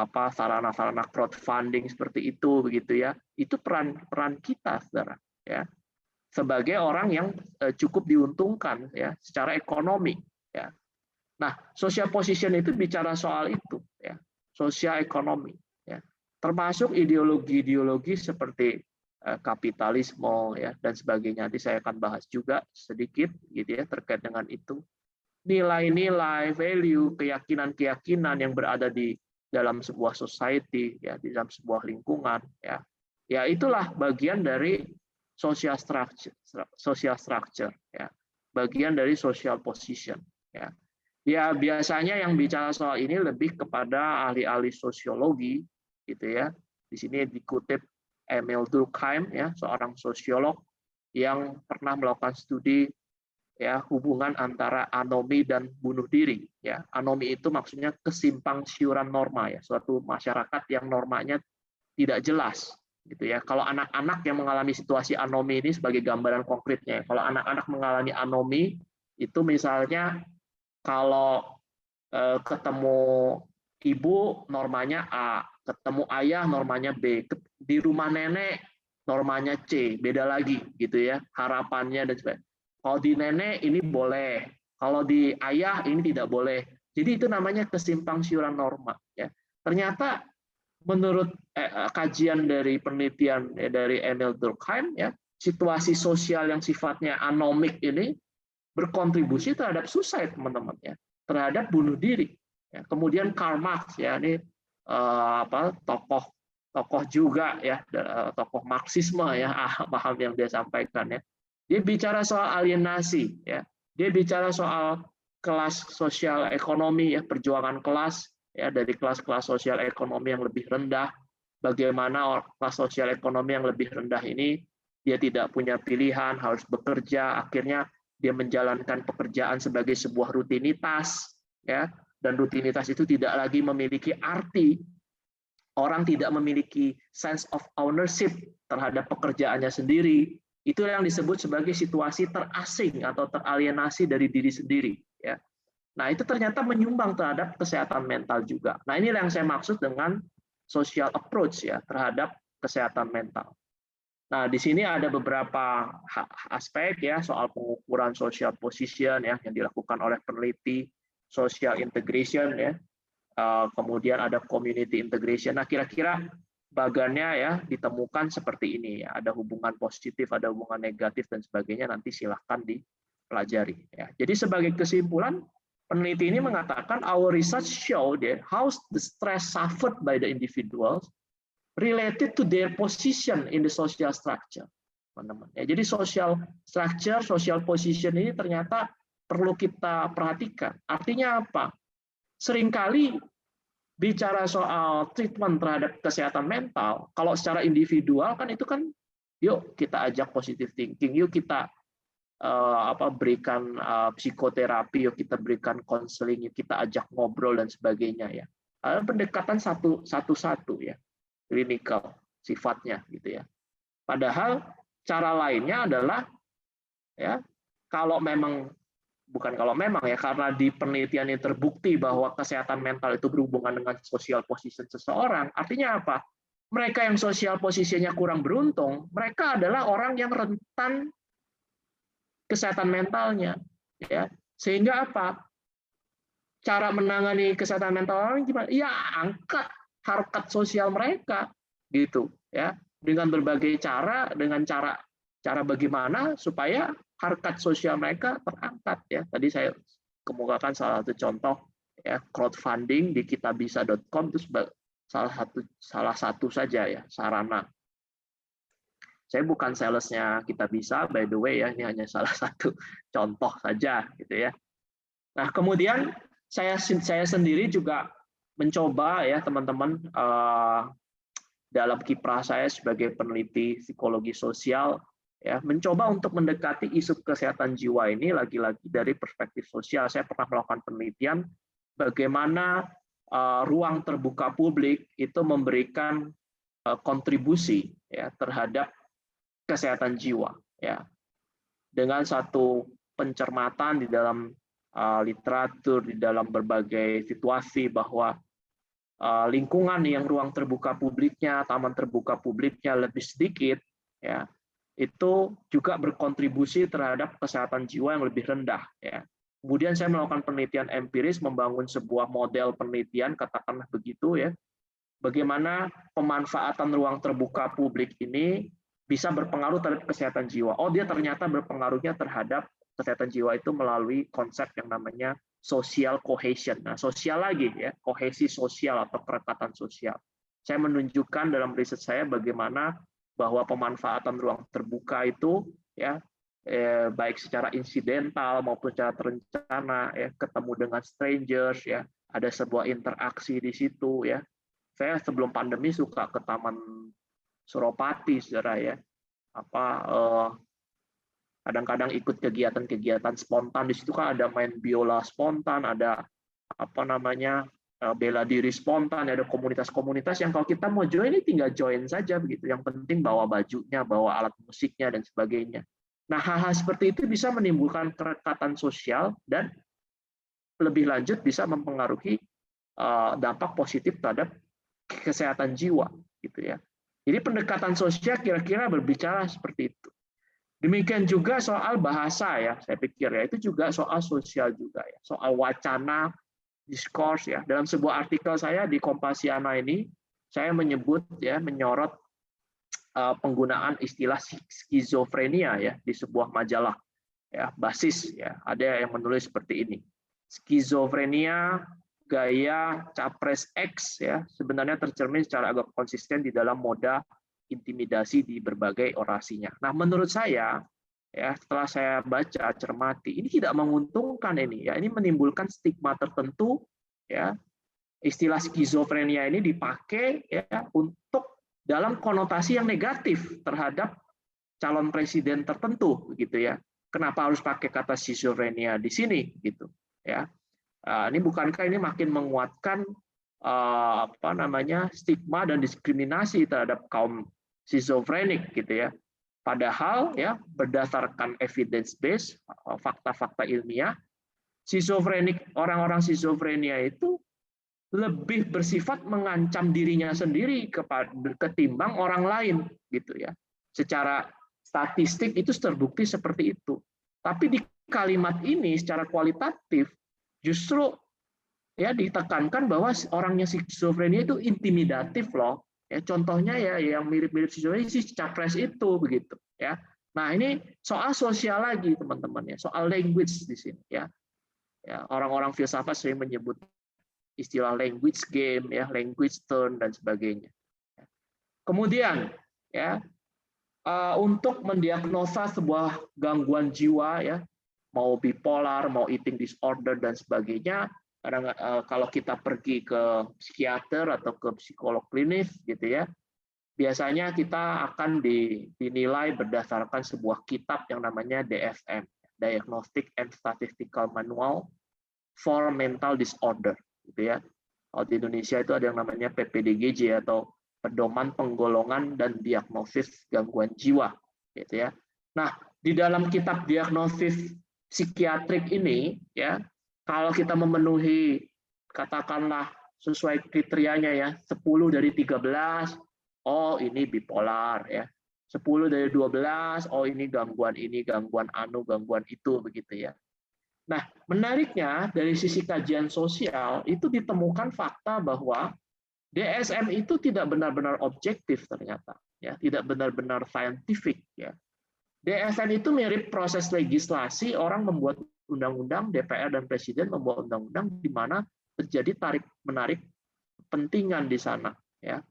sarana-sarana crowdfunding seperti itu, begitu ya, itu peran kita, saudara, ya, sebagai orang yang cukup diuntungkan ya secara ekonomi ya. Nah, social position itu bicara soal itu ya. sosial ekonomi, ya, termasuk ideologi-ideologi seperti kapitalisme, ya, dan sebagainya. Nanti saya akan bahas juga sedikit, gitu ya, terkait dengan itu. Nilai-nilai, value, keyakinan-keyakinan yang berada di dalam sebuah society, ya, di dalam sebuah lingkungan, ya, ya itulah bagian dari social structure, ya, bagian dari social position, ya. Ya biasanya yang bicara soal ini lebih kepada ahli-ahli sosiologi, gitu ya. Di sini dikutip Emil Durkheim, ya, seorang sosiolog yang pernah melakukan studi, ya, hubungan antara anomi dan bunuh diri, ya. Anomi itu maksudnya kesimpang siuran norma, ya, suatu masyarakat yang normanya tidak jelas, gitu ya. Kalau anak-anak yang mengalami situasi anomi ini sebagai gambaran konkretnya, kalau anak-anak mengalami anomi itu misalnya kalau ketemu ibu normanya A, ketemu ayah normanya B, di rumah nenek normanya C, beda lagi, gitu ya, harapannya dan sebagainya. Kalau di nenek ini boleh, kalau di ayah ini tidak boleh. Jadi itu namanya kesimpang siuran norma, ya. Ternyata menurut kajian dari penelitian dari Emil Durkheim, ya, situasi sosial yang sifatnya anomik ini berkontribusi terhadap suicide, teman-teman, ya, terhadap bunuh diri. Ya, kemudian Karl Marx, ya, ini tokoh juga, ya, tokoh Marxisme, ya, paham yang dia sampaikan, ya. Dia bicara soal alienasi, ya. Dia bicara soal kelas sosial ekonomi, ya, perjuangan kelas, ya, dari kelas-kelas sosial ekonomi yang lebih rendah. Bagaimana kelas sosial ekonomi yang lebih rendah ini dia tidak punya pilihan, harus bekerja, akhirnya dia menjalankan pekerjaan sebagai sebuah rutinitas, ya, dan rutinitas itu tidak lagi memiliki arti. Orang tidak memiliki sense of ownership terhadap pekerjaannya sendiri. Itu yang disebut sebagai situasi terasing atau teralienasi dari diri sendiri, ya. Nah, itu ternyata menyumbang terhadap kesehatan mental juga. Nah, inilah yang saya maksud dengan social approach, ya, terhadap kesehatan mental. Nah, di sini ada beberapa aspek, ya, soal pengukuran social position, ya, yang dilakukan oleh peneliti, social integration, ya, kemudian ada community integration. Nah, kira-kira bagannya, ya, ditemukan seperti ini, ya, ada hubungan positif, ada hubungan negatif dan sebagainya. Nanti silahkan dipelajari, ya. Jadi sebagai kesimpulan, peneliti ini mengatakan our research show that how the stress suffered by the individuals related to their position in the social structure, teman-teman. Ya, jadi social structure, social position ini ternyata perlu kita perhatikan. Artinya apa? Seringkali bicara soal treatment terhadap kesehatan mental, kalau secara individual kan itu kan, yuk kita ajak positive thinking, yuk kita berikan psikoterapi, yuk kita berikan konseling, yuk kita ajak ngobrol dan sebagainya, ya. Ada pendekatan satu-satu, ya, klinikal sifatnya, gitu ya. Padahal cara lainnya adalah, ya, karena di penelitian ini terbukti bahwa kesehatan mental itu berhubungan dengan social position seseorang. Artinya apa? Mereka yang social positionnya kurang beruntung, mereka adalah orang yang rentan kesehatan mentalnya, ya. Sehingga apa? Cara menangani kesehatan mental orang gimana? Ya, angkat harkat sosial mereka, gitu, ya, dengan berbagai cara, dengan cara bagaimana supaya harkat sosial mereka terangkat, ya. Tadi saya kemukakan salah satu contoh, ya, crowdfunding di kitabisa.com itu salah satu saja, ya, sarana. Saya bukan salesnya Kitabisa, by the way, ya, ini hanya salah satu contoh saja, gitu ya. Nah, kemudian saya sendiri juga mencoba, ya, teman-teman, dalam kiprah saya sebagai peneliti psikologi sosial, ya, mencoba untuk mendekati isu kesehatan jiwa ini lagi-lagi dari perspektif sosial. Saya pernah melakukan penelitian bagaimana ruang terbuka publik itu memberikan kontribusi, ya, terhadap kesehatan jiwa, ya, dengan satu pencermatan di dalam literatur, di dalam berbagai situasi bahwa lingkungan yang ruang terbuka publiknya, taman terbuka publiknya lebih sedikit, ya, itu juga berkontribusi terhadap kesehatan jiwa yang lebih rendah, ya. Kemudian saya melakukan penelitian empiris, membangun sebuah model penelitian, katakanlah begitu ya, bagaimana pemanfaatan ruang terbuka publik ini bisa berpengaruh terhadap kesehatan jiwa. Oh, dia ternyata berpengaruhnya terhadap kesehatan jiwa itu melalui konsep yang namanya social cohesion. Nah, sosial lagi ya, kohesi sosial atau kerekatan sosial. Saya menunjukkan dalam riset saya bagaimana bahwa pemanfaatan ruang terbuka itu ya baik secara insidental maupun secara terencana ya, ketemu dengan strangers ya, ada sebuah interaksi di situ ya. Saya sebelum pandemi suka ke Taman Suropati, saudara ya. Kadang-kadang ikut kegiatan-kegiatan spontan di situ, kan ada main biola spontan, ada bela diri spontan, ada komunitas-komunitas yang kalau kita mau join ini tinggal join saja begitu. Yang penting bawa bajunya, bawa alat musiknya dan sebagainya. Nah, hal-hal seperti itu bisa menimbulkan kerekatan sosial dan lebih lanjut bisa mempengaruhi dampak positif terhadap kesehatan jiwa, gitu ya. Jadi pendekatan sosial kira-kira berbicara seperti itu. Demikian juga soal bahasa ya, saya pikir ya, itu juga soal sosial juga ya, soal wacana, diskurs ya. Dalam sebuah artikel saya di Kompasiana ini, saya menyebut ya, menyorot penggunaan istilah skizofrenia ya di sebuah majalah ya, basis ya. Ada yang menulis seperti ini. Skizofrenia gaya Capres X ya, sebenarnya tercermin secara agak konsisten di dalam moda intimidasi di berbagai orasinya. Nah, menurut saya ya, setelah saya baca cermati, ini tidak menguntungkan ini ya, ini menimbulkan stigma tertentu ya. Istilah skizofrenia ini dipakai ya untuk dalam konotasi yang negatif terhadap calon presiden tertentu gitu ya. Kenapa harus pakai kata skizofrenia di sini gitu ya. Ini bukankah ini makin menguatkan stigma dan diskriminasi terhadap kaum skizofrenik gitu ya. Padahal ya berdasarkan evidence base, fakta-fakta ilmiah, orang-orang skizofrenia itu lebih bersifat mengancam dirinya sendiri ketimbang orang lain gitu ya. Secara statistik itu terbukti seperti itu. Tapi di kalimat ini secara kualitatif justru ya ditekankan bahwa orangnya skizofrenia itu intimidatif loh. Ya, contohnya ya yang mirip-mirip skizofrenia si Capres itu begitu ya. Nah, ini soal sosial lagi teman-teman ya, soal language di sini ya. Ya, orang-orang filsafat sering menyebut istilah language game ya, language turn dan sebagainya. Kemudian ya untuk mendiagnosa sebuah gangguan jiwa ya, mau bipolar, mau eating disorder dan sebagainya, kalau kita pergi ke psikiater atau ke psikolog klinis gitu ya, biasanya kita akan dinilai berdasarkan sebuah kitab yang namanya DSM, Diagnostic and Statistical Manual for Mental Disorder gitu ya. Kalau di Indonesia itu ada yang namanya PPDGJ atau Pedoman Penggolongan dan Diagnosis Gangguan Jiwa gitu ya. Nah, di dalam kitab diagnosis psikiatrik ini ya, kalau kita memenuhi katakanlah sesuai kriterianya ya, 10 dari 13, oh ini bipolar ya. 10 dari 12, oh ini, gangguan gangguan itu begitu ya. Nah, menariknya dari sisi kajian sosial itu ditemukan fakta bahwa DSM itu tidak benar-benar objektif ternyata, ya, tidak benar-benar saintifik ya. DSM itu mirip proses legislasi, orang membuat undang-undang, DPR dan Presiden membuat undang-undang di mana terjadi tarik-menarik kepentingan di sana ya.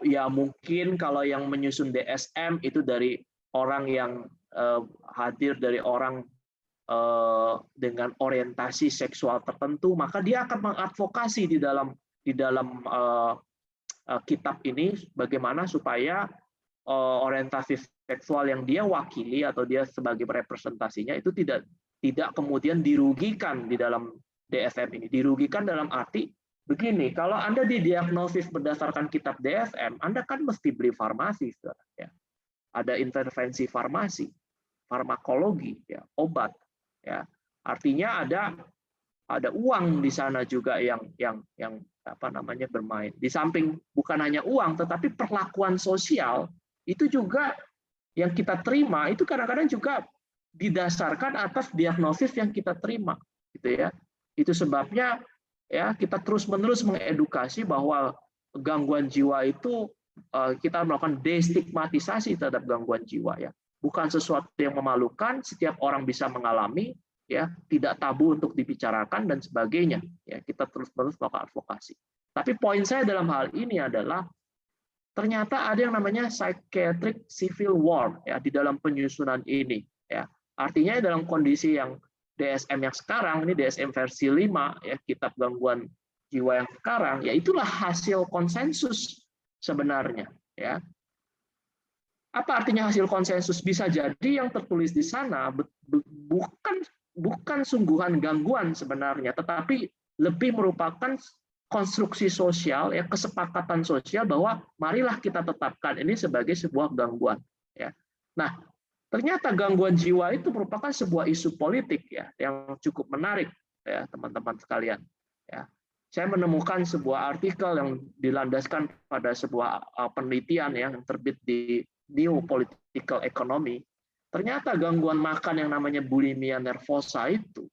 Ya mungkin kalau yang menyusun DSM itu dari orang yang hadir dari orang dengan orientasi seksual tertentu, maka dia akan mengadvokasi di dalam kitab ini bagaimana supaya orientasi seksual yang dia wakili atau dia sebagai representasinya itu tidak kemudian dirugikan di dalam DSM ini. Dirugikan dalam arti begini, kalau Anda didiagnosis berdasarkan kitab DSM, Anda kan mesti beli farmasi, ya. Ada intervensi farmasi, farmakologi, ya, obat. Ya, artinya ada uang di sana juga yang bermain. Di samping bukan hanya uang, tetapi perlakuan sosial itu juga yang kita terima itu kadang-kadang juga didasarkan atas diagnosis yang kita terima, gitu ya. Itu sebabnya ya kita terus-menerus mengedukasi bahwa gangguan jiwa itu kita melakukan destigmatisasi terhadap gangguan jiwa ya. Bukan sesuatu yang memalukan, setiap orang bisa mengalami ya, tidak tabu untuk dibicarakan dan sebagainya. Ya, kita terus-menerus melakukan advokasi. Tapi poin saya dalam hal ini adalah ternyata ada yang namanya psychiatric civil war ya di dalam penyusunan ini ya. Artinya dalam kondisi yang DSM yang sekarang ini DSM versi 5 ya, kitab gangguan jiwa yang sekarang, ya itulah hasil konsensus sebenarnya ya. Apa artinya hasil konsensus? Bisa jadi yang tertulis di sana bukan sungguhan gangguan sebenarnya, tetapi lebih merupakan konstruksi sosial ya, kesepakatan sosial bahwa marilah kita tetapkan ini sebagai sebuah gangguan ya. Nah, ternyata gangguan jiwa itu merupakan sebuah isu politik ya yang cukup menarik ya teman-teman sekalian ya. Saya menemukan sebuah artikel yang dilandaskan pada sebuah penelitian yang terbit di New Political Economy. Ternyata gangguan makan yang namanya bulimia nervosa itu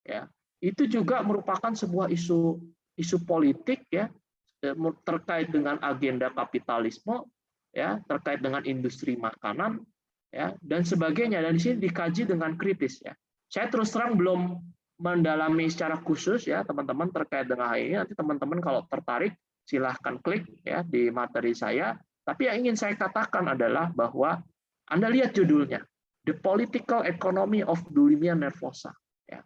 ya, itu juga merupakan sebuah isu politik ya, terkait dengan agenda kapitalisme ya, terkait dengan industri makanan ya, dan sebagainya. Dan di sini dikaji dengan kritis ya. Saya terus terang belum mendalami secara khusus ya teman-teman terkait dengan hal ini. Nanti teman-teman kalau tertarik silahkan klik ya di materi saya. Tapi yang ingin saya katakan adalah bahwa Anda lihat judulnya, The Political Economy of Bulimia Nervosa. Ya.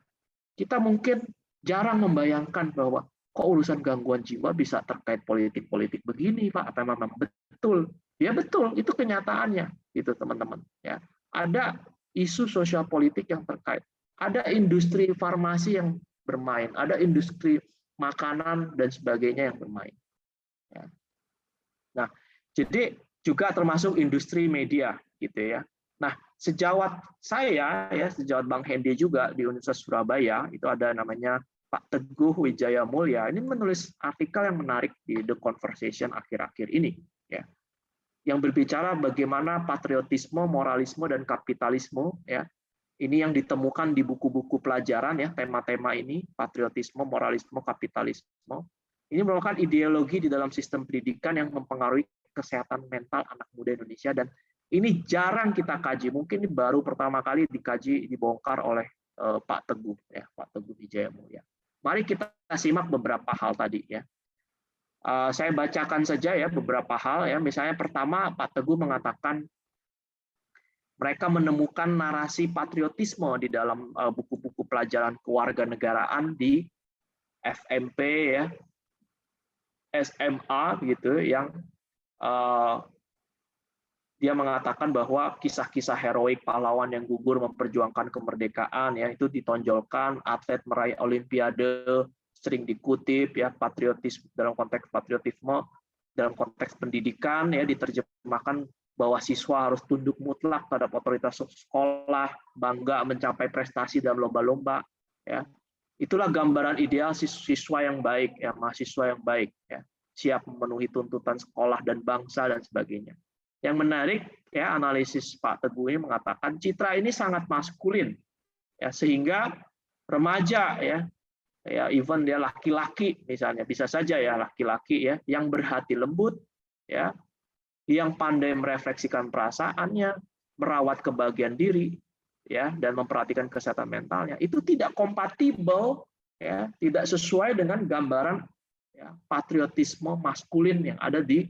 Kita mungkin jarang membayangkan bahwa kok urusan gangguan jiwa bisa terkait politik-politik begini, Pak? Apa memang betul? Ya betul, itu kenyataannya, gitu teman-teman. Ya, ada isu sosial politik yang terkait, ada industri farmasi yang bermain, ada industri makanan dan sebagainya yang bermain. Ya. Nah, jadi juga termasuk industri media, gitu ya. Nah, sejawat saya ya, sejawat Bang Hendy juga di Universitas Surabaya itu ada namanya Pak Teguh Wijaya Mulya, ini menulis artikel yang menarik di The Conversation akhir-akhir ini, ya, yang berbicara bagaimana patriotisme, moralisme, dan kapitalisme, ya, ini yang ditemukan di buku-buku pelajaran, ya, tema-tema ini, patriotisme, moralisme, kapitalisme, ini merupakan ideologi di dalam sistem pendidikan yang mempengaruhi kesehatan mental anak muda Indonesia, dan ini jarang kita kaji, mungkin ini baru pertama kali dikaji, dibongkar oleh Pak Teguh, ya, Pak Teguh Wijaya Mulya. Mari kita simak beberapa hal tadi ya. Saya bacakan saja ya beberapa hal ya. Misalnya pertama Pak Teguh mengatakan mereka menemukan narasi patriotisme di dalam buku-buku pelajaran kewarganegaraan di FMP ya, SMA gitu yang dia mengatakan bahwa kisah-kisah heroik pahlawan yang gugur memperjuangkan kemerdekaan ya itu ditonjolkan, atlet meraih olimpiade sering dikutip ya, patriotisme dalam konteks patriotisme dalam konteks pendidikan ya diterjemahkan bahwa siswa harus tunduk mutlak terhadap otoritas sekolah, bangga mencapai prestasi dalam lomba-lomba ya. Itulah gambaran ideal siswa yang baik ya, mahasiswa yang baik ya, siap memenuhi tuntutan sekolah dan bangsa dan sebagainya. Yang menarik ya analisis Pak Teguh ini mengatakan citra ini sangat maskulin ya sehingga remaja ya even dia laki-laki misalnya bisa saja ya laki-laki ya yang berhati lembut ya yang pandai merefleksikan perasaannya, merawat kebahagiaan diri ya dan memperhatikan kesehatan mentalnya itu tidak kompatibel ya tidak sesuai dengan gambaran ya, patriotisme maskulin yang ada di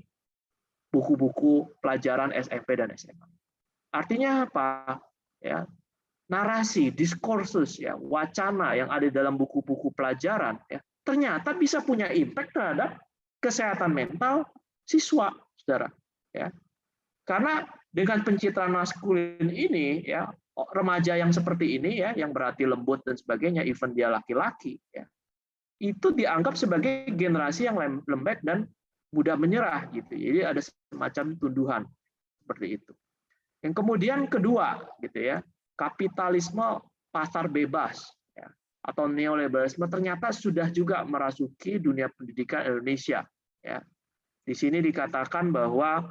buku-buku pelajaran SMP dan SMA. Artinya apa? Ya, narasi, diskursus, ya, wacana yang ada dalam buku-buku pelajaran, ya, ternyata bisa punya impact terhadap kesehatan mental siswa, saudara. Ya, karena dengan pencitraan maskulin ini, ya, remaja yang seperti ini, ya, yang berarti lembut dan sebagainya, even dia laki-laki, ya, itu dianggap sebagai generasi yang lembek dan mudah menyerah gitu. Jadi ada semacam tuduhan seperti itu. Yang kemudian kedua gitu ya, kapitalisme pasar bebas ya, atau neoliberalisme ternyata sudah juga merasuki dunia pendidikan Indonesia ya. Di sini dikatakan bahwa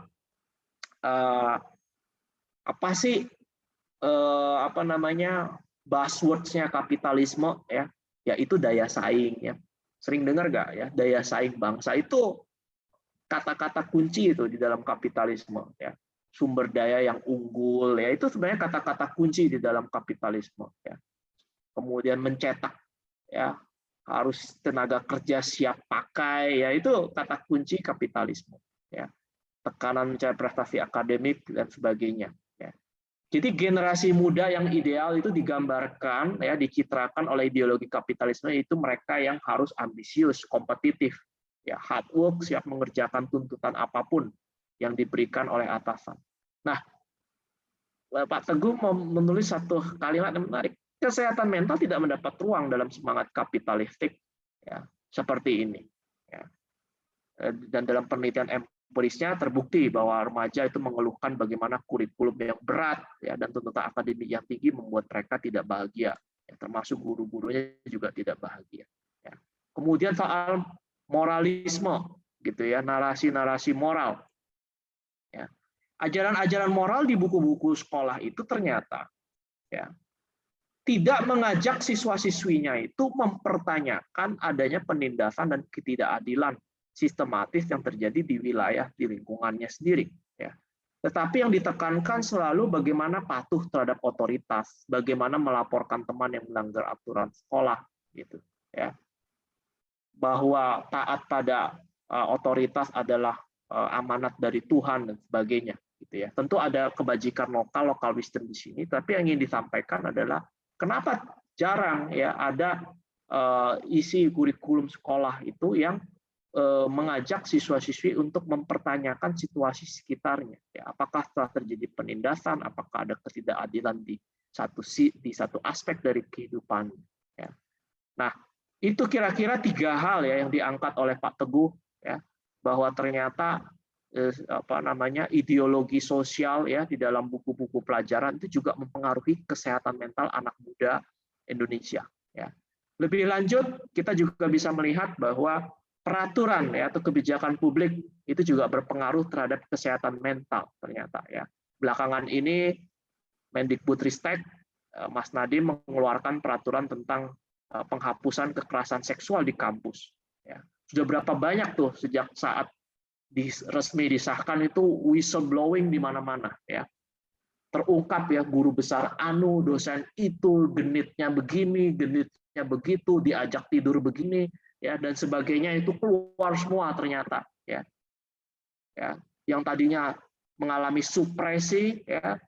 apa namanya buzzwords-nya kapitalisme ya, yaitu daya saing ya. Sering dengar nggak ya, daya saing bangsa itu kata-kata kunci itu di dalam kapitalisme ya. Sumber daya yang unggul ya, itu sebenarnya kata-kata kunci di dalam kapitalisme ya. Kemudian mencetak ya, harus tenaga kerja siap pakai ya, itu kata kunci kapitalisme ya. Tekanan mencari prestasi akademik dan sebagainya ya. Jadi generasi muda yang ideal itu digambarkan ya, dicitrakan oleh ideologi kapitalisme, itu mereka yang harus ambisius, kompetitif ya, hard work, siap mengerjakan tuntutan apapun yang diberikan oleh atasan. Nah, Pak Teguh menulis satu kalimat yang menarik. Kesehatan mental tidak mendapat ruang dalam semangat kapitalistik ya, seperti ini ya. Dan dalam penelitian empirisnya terbukti bahwa remaja itu mengeluhkan bagaimana kurikulum yang berat ya, dan tuntutan akademik yang tinggi membuat mereka tidak bahagia ya, termasuk guru-gurunya juga tidak bahagia ya. Kemudian soal moralisme gitu ya, narasi-narasi moral ya. Ajaran-ajaran moral di buku-buku sekolah itu ternyata ya tidak mengajak siswa-siswinya itu mempertanyakan adanya penindasan dan ketidakadilan sistematis yang terjadi di wilayah di lingkungannya sendiri ya. Tetapi yang ditekankan selalu bagaimana patuh terhadap otoritas, bagaimana melaporkan teman yang melanggar aturan sekolah gitu ya. Bahwa taat pada otoritas adalah amanat dari Tuhan dan sebagainya gitu ya. Tentu ada kebajikan lokal wisdom di sini, tapi yang ingin disampaikan adalah kenapa jarang ya ada isi kurikulum sekolah itu yang mengajak siswa-siswi untuk mempertanyakan situasi sekitarnya. Ya, apakah telah terjadi penindasan, apakah ada ketidakadilan di satu aspek dari kehidupan. Ya. Nah, itu kira-kira 3 hal ya yang diangkat oleh Pak Teguh ya, bahwa ternyata ideologi sosial ya di dalam buku-buku pelajaran itu juga mempengaruhi kesehatan mental anak muda Indonesia ya. Lebih lanjut kita juga bisa melihat bahwa peraturan ya atau kebijakan publik itu juga berpengaruh terhadap kesehatan mental ternyata ya. Belakangan ini Mendikbudristek Mas Nadiem mengeluarkan peraturan tentang penghapusan kekerasan seksual di kampus ya. Sudah berapa banyak tuh sejak saat resmi disahkan itu whistleblowing di mana-mana ya. Terungkap ya, guru besar anu, dosen itu genitnya begini, genitnya begitu, diajak tidur begini ya, dan sebagainya, itu keluar semua ternyata ya. Ya, yang tadinya mengalami supresi ya,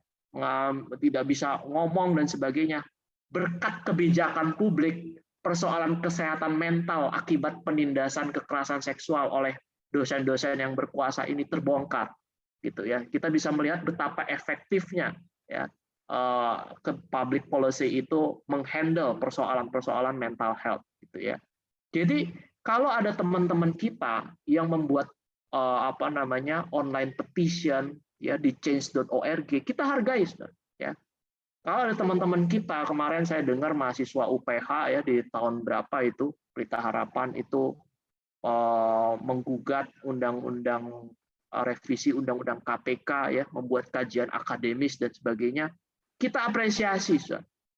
tidak bisa ngomong dan sebagainya, berkat kebijakan publik, persoalan kesehatan mental akibat penindasan kekerasan seksual oleh dosen-dosen yang berkuasa ini terbongkar gitu ya. Kita bisa melihat betapa efektifnya ya ke public policy itu menghandle persoalan-persoalan mental health gitu ya. Jadi kalau ada teman-teman kita yang membuat online petition ya di change.org, kita hargai ya. Kalau ada teman-teman kita, kemarin saya dengar mahasiswa UPH ya di tahun berapa itu, Pelita Harapan itu menggugat revisi undang-undang KPK ya, membuat kajian akademis dan sebagainya. Kita apresiasi,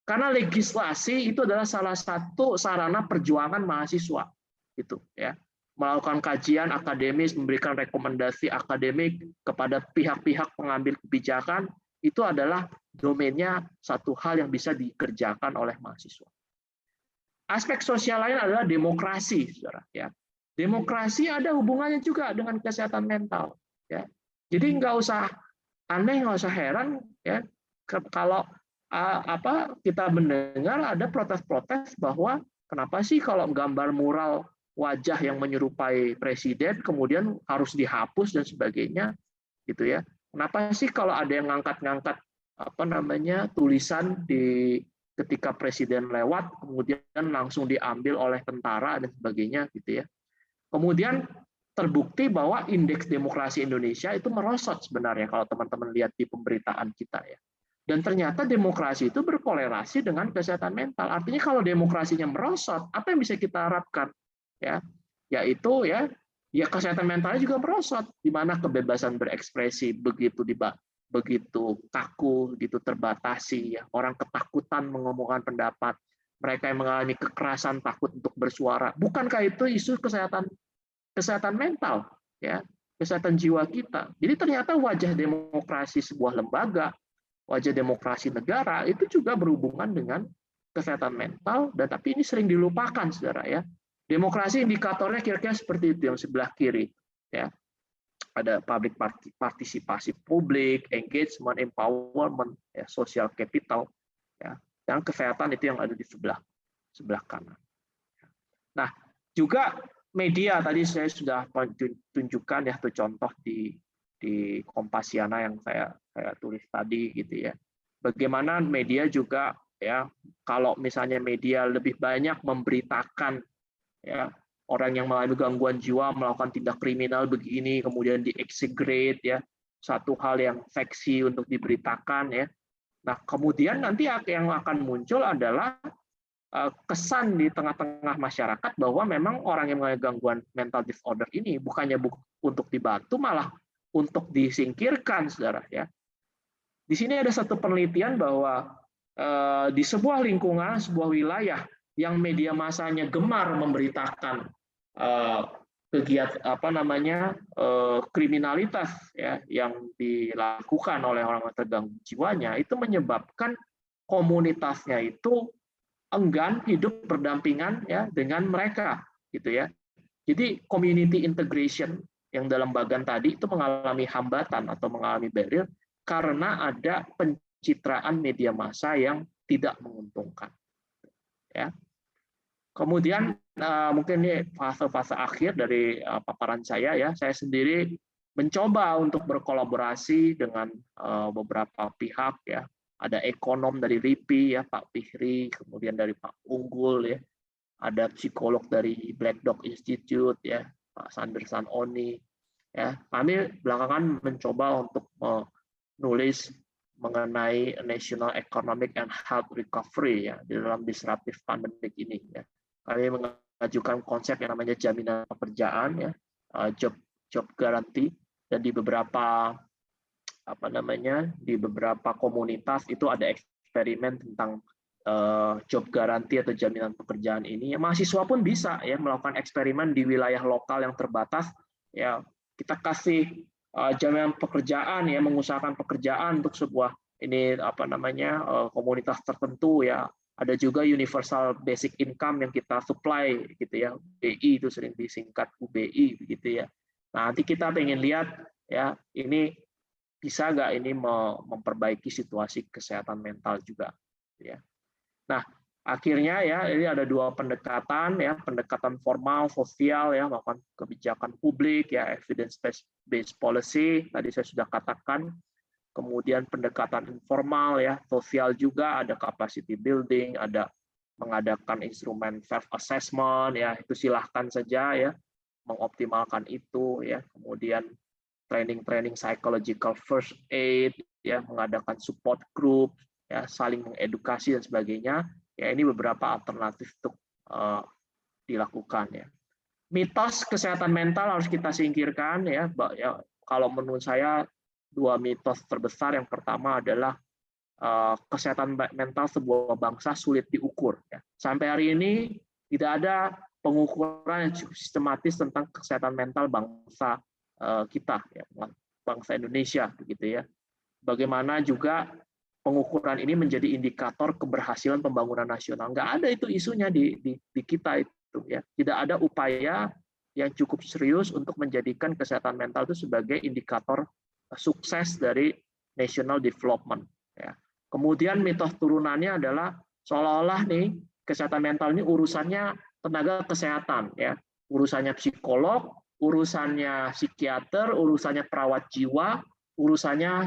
karena legislasi itu adalah salah satu sarana perjuangan mahasiswa, gitu ya. Melakukan kajian akademis, memberikan rekomendasi akademik kepada pihak-pihak pengambil kebijakan, itu adalah domainnya satu hal yang bisa dikerjakan oleh mahasiswa. Aspek sosial lain adalah demokrasi, saudara ya. Demokrasi ada hubungannya juga dengan kesehatan mental ya. Jadi nggak usah aneh, nggak usah heran ya kalau kita mendengar ada protes-protes bahwa kenapa sih kalau gambar mural wajah yang menyerupai presiden kemudian harus dihapus dan sebagainya gitu ya. Kenapa sih kalau ada yang ngangkat-ngangkat tulisan ketika presiden lewat kemudian langsung diambil oleh tentara dan sebagainya gitu ya. Kemudian terbukti bahwa indeks demokrasi Indonesia itu merosot sebenarnya kalau teman-teman lihat di pemberitaan kita ya. Dan ternyata demokrasi itu berkorelasi dengan kesehatan mental. Artinya kalau demokrasinya merosot, apa yang bisa kita harapkan? Ya, yaitu ya kesehatan mentalnya juga merosot, di mana kebebasan berekspresi begitu begitu kaku, begitu terbatasi, ya. Orang ketakutan mengomongkan pendapat, mereka yang mengalami kekerasan takut untuk bersuara. Bukankah itu isu kesehatan mental, ya, kesehatan jiwa kita? Jadi ternyata wajah demokrasi sebuah lembaga, wajah demokrasi negara itu juga berhubungan dengan kesehatan mental, dan tapi ini sering dilupakan, saudara, ya. Demokrasi indikatornya kira-kira seperti itu yang sebelah kiri, ya. Ada public partisipasi publik, engagement, empowerment, ya, social capital, ya, dan kesehatan itu yang ada di sebelah kanan. Nah, juga media tadi saya sudah tunjukkan, ya, tuh contoh di Kompasiana yang saya tulis tadi, gitu, ya. Bagaimana media juga, ya, kalau misalnya media lebih banyak memberitakan, ya, orang yang mengalami gangguan jiwa melakukan tindak kriminal begini, kemudian di-exaggerate, ya, satu hal yang seksi untuk diberitakan, ya. Nah, kemudian nanti yang akan muncul adalah kesan di tengah-tengah masyarakat bahwa memang orang yang mengalami gangguan mental disorder ini bukannya untuk dibantu, malah untuk disingkirkan, saudara, ya. Di sini ada satu penelitian bahwa di sebuah lingkungan, sebuah wilayah yang media massanya gemar memberitakan kegiatan kriminalitas, ya, yang dilakukan oleh orang terganggu jiwanya, itu menyebabkan komunitasnya itu enggan hidup berdampingan, ya, dengan mereka, gitu, ya. Jadi community integration yang dalam bagian tadi itu mengalami hambatan atau mengalami barrier karena ada pencitraan media massa yang tidak menguntungkan, ya. Kemudian mungkin ini fase-fase akhir dari paparan saya, ya. Saya sendiri mencoba untuk berkolaborasi dengan beberapa pihak, ya. Ada ekonom dari LIPI, ya, Pak Fihri, kemudian dari Pak Unggul, ya. Ada psikolog dari Black Dog Institute, ya, Pak Sandersan Oni, ya. Kami belakangan mencoba untuk menulis mengenai National Economic and Health Recovery, ya, di dalam disruptive pandemic ini, ya. Kami mengajukan konsep yang namanya jaminan pekerjaan, ya, job guarantee, dan di beberapa komunitas itu ada eksperimen tentang job guarantee atau jaminan pekerjaan ini. Ya, mahasiswa pun bisa, ya, melakukan eksperimen di wilayah lokal yang terbatas, ya. Kita kasih jaminan pekerjaan, ya, mengusahakan pekerjaan untuk sebuah komunitas tertentu, ya. Ada juga universal basic income yang kita supply, gitu, ya. BI itu sering disingkat UBI, begitu, ya. Nah, nanti kita pengen lihat, ya, ini bisa nggak ini memperbaiki situasi kesehatan mental juga, ya. Nah, akhirnya, ya, ini ada dua pendekatan, ya, pendekatan formal sosial, ya, melakukan kebijakan publik, ya, evidence based policy tadi saya sudah katakan. Kemudian pendekatan informal, ya, sosial juga, ada capacity building, ada mengadakan instrumen self assessment, ya, itu silahkan saja, ya, mengoptimalkan itu, ya. Kemudian training psychological first aid, ya, mengadakan support group, ya, saling mengedukasi dan sebagainya. Ya, ini beberapa alternatif untuk dilakukan, ya. Mitos kesehatan mental harus kita singkirkan, ya. Kalau menurut saya dua mitos terbesar. Yang pertama adalah kesehatan mental sebuah bangsa sulit diukur, ya. Sampai hari ini tidak ada pengukuran yang cukup sistematis tentang kesehatan mental bangsa kita, ya, bangsa Indonesia, begitu, ya. Bagaimana juga pengukuran ini menjadi indikator keberhasilan pembangunan nasional. Nggak ada itu isunya di kita itu, ya. Tidak ada upaya yang cukup serius untuk menjadikan kesehatan mental itu sebagai indikator sukses dari national development, ya. Kemudian mitos turunannya adalah seolah-olah nih kesehatan mental ini urusannya tenaga kesehatan, ya. Urusannya psikolog, urusannya psikiater, urusannya perawat jiwa, urusannya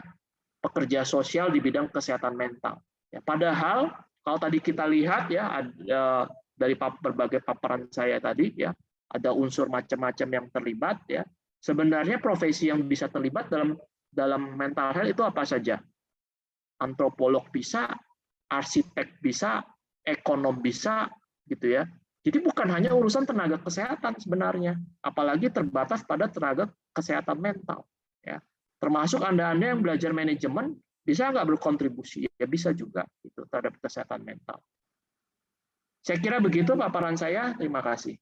pekerja sosial di bidang kesehatan mental. Ya, padahal kalau tadi kita lihat, ya, ada, dari berbagai paparan saya tadi, ya, ada unsur macam-macam yang terlibat, ya. Sebenarnya profesi yang bisa terlibat dalam mental health itu apa saja? Antropolog bisa, arsitek bisa, ekonom bisa, gitu, ya. Jadi bukan hanya urusan tenaga kesehatan sebenarnya, apalagi terbatas pada tenaga kesehatan mental, ya. Termasuk Anda yang belajar manajemen, bisa nggak berkontribusi? Ya bisa juga itu terhadap kesehatan mental. Saya kira begitu paparan saya. Terima kasih.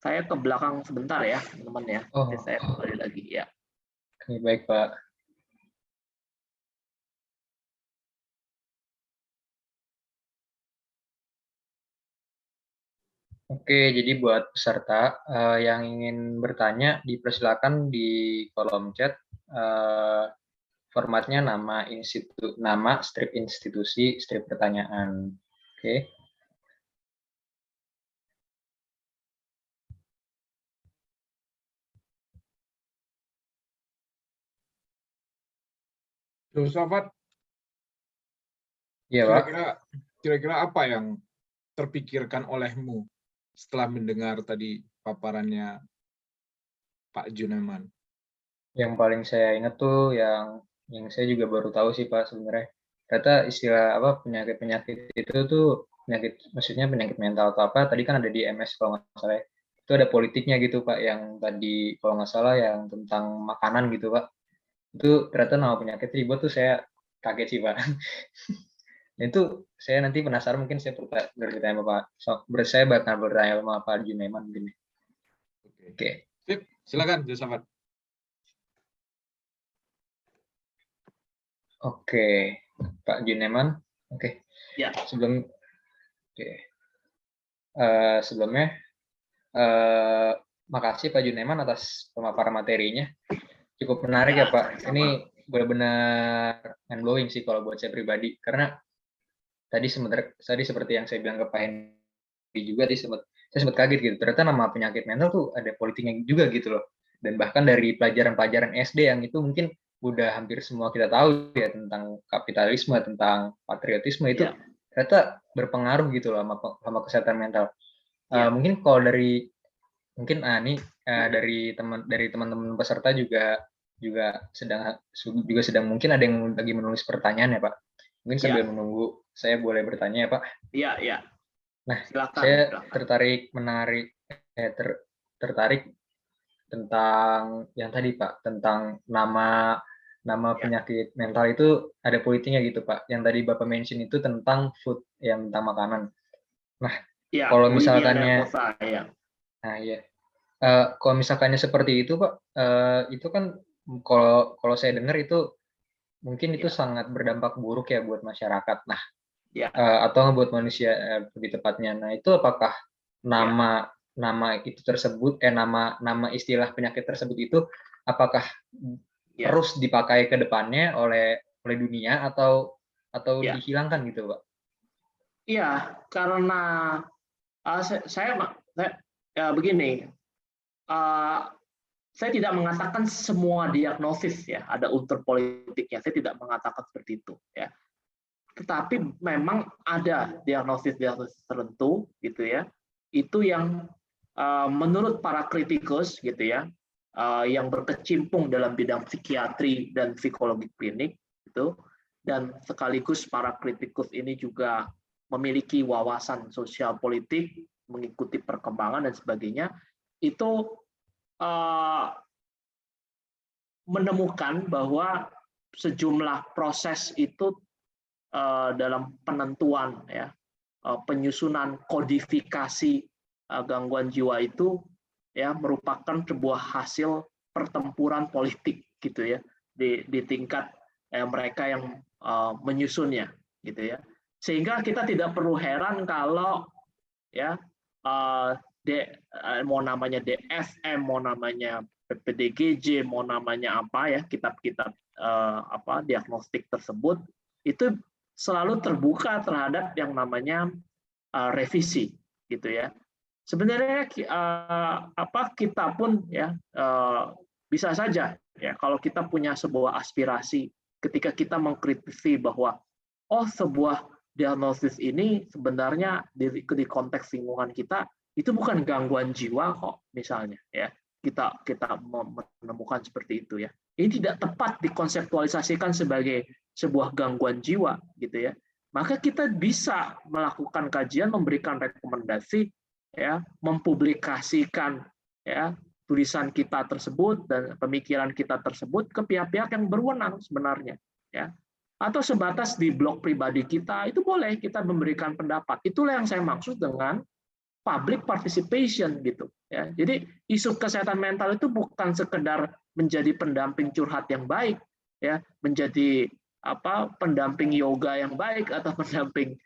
Saya ke belakang sebentar ya, teman-teman ya. Nanti Oh, saya kembali lagi ya. oke, baik Pak. Oke, jadi buat peserta yang ingin bertanya, dipersilakan di kolom chat. Formatnya nama, strip institusi, strip pertanyaan. Oke. Filsafat, Iya, Pak. kira-kira apa yang terpikirkan olehmu setelah mendengar tadi paparannya Pak Juneman? Yang paling saya ingat tuh yang saya juga baru tahu sih Pak sebenarnya. Ternyata istilah apa penyakit-penyakit itu tuh maksudnya penyakit mental atau apa tadi kan ada di MS kalau nggak salah ya. Itu ada politiknya gitu Pak yang tadi kalau nggak salah yang tentang makanan gitu Pak. Itu ternyata nama penyakit ribet tuh saya kaget sih Pak. Dan itu saya nanti penasaran mungkin saya bertanya sama Pak. Saya bakal bertanya sama Pak Juneman mungkin. Oke. Sip, silakan Filsafat. Oke, Pak Juneman. Oke. Ya. Sebelumnya, makasih Pak Juneman atas pemaparan materinya. Cukup menarik ya Pak. Ini benar-benar mind blowing sih kalau buat saya pribadi. Karena tadi seperti yang saya bilang ke Pak Hendy juga, saya sempat kaget gitu. Ternyata nama penyakit mental tuh ada politiknya juga gitu loh. Dan bahkan dari pelajaran-pelajaran SD yang itu mungkin udah hampir semua kita tahu ya tentang kapitalisme, tentang patriotisme itu ternyata berpengaruh gitu loh sama kesehatan mental. Mungkin kalau dari dari teman-teman peserta juga sedang mungkin ada yang lagi menulis pertanyaan ya Pak. Mungkin sambil menunggu saya boleh bertanya ya Pak. Iya, iya. Nah, silakan, saya silakan. tertarik tentang yang tadi Pak, tentang nama penyakit mental itu ada politiknya gitu Pak. Yang tadi Bapak mention itu tentang food, yang tentang makanan. Nah, kalau misalkannya, nah ya, kalau misalkannya seperti itu Pak, itu kan kalau saya dengar itu mungkin itu sangat berdampak buruk ya buat masyarakat. Nah, atau buat manusia lebih tepatnya. Nah, itu apakah nama itu tersebut, nama istilah penyakit tersebut itu apakah terus dipakai ke depannya oleh dunia atau dihilangkan gitu Pak? Iya, karena saya begini, saya tidak mengatakan semua diagnosis ya ada unsur politiknya. Saya tidak mengatakan seperti itu ya. Tetapi memang ada diagnosis tertentu gitu ya. Itu yang menurut para kritikus gitu ya, yang berkecimpung dalam bidang psikiatri dan psikologi klinik gitu, dan sekaligus para kritikus ini juga memiliki wawasan sosial politik, mengikuti perkembangan dan sebagainya, itu menemukan bahwa sejumlah proses itu dalam penentuan ya, penyusunan kodifikasi gangguan jiwa itu ya merupakan sebuah hasil pertempuran politik gitu ya di tingkat mereka yang menyusunnya gitu ya, sehingga kita tidak perlu heran kalau ya mau namanya DSM, mau namanya PPDGJ, mau namanya apa ya, kitab-kitab diagnostik tersebut itu selalu terbuka terhadap yang namanya revisi gitu ya. Sebenarnya kita pun ya bisa saja ya kalau kita punya sebuah aspirasi ketika kita mengkritisi bahwa sebuah diagnosis ini sebenarnya di konteks lingkungan kita itu bukan gangguan jiwa kok, misalnya ya. Kita menemukan seperti itu ya. Ini tidak tepat dikonseptualisasikan sebagai sebuah gangguan jiwa gitu ya. Maka kita bisa melakukan kajian, memberikan rekomendasi ya, mempublikasikan ya tulisan kita tersebut dan pemikiran kita tersebut ke pihak-pihak yang berwenang sebenarnya ya. Atau sebatas di blog pribadi kita, itu boleh kita memberikan pendapat. Itulah yang saya maksud dengan public participation gitu ya. Jadi isu kesehatan mental itu bukan sekedar menjadi pendamping curhat yang baik ya, menjadi pendamping yoga yang baik atau pendamping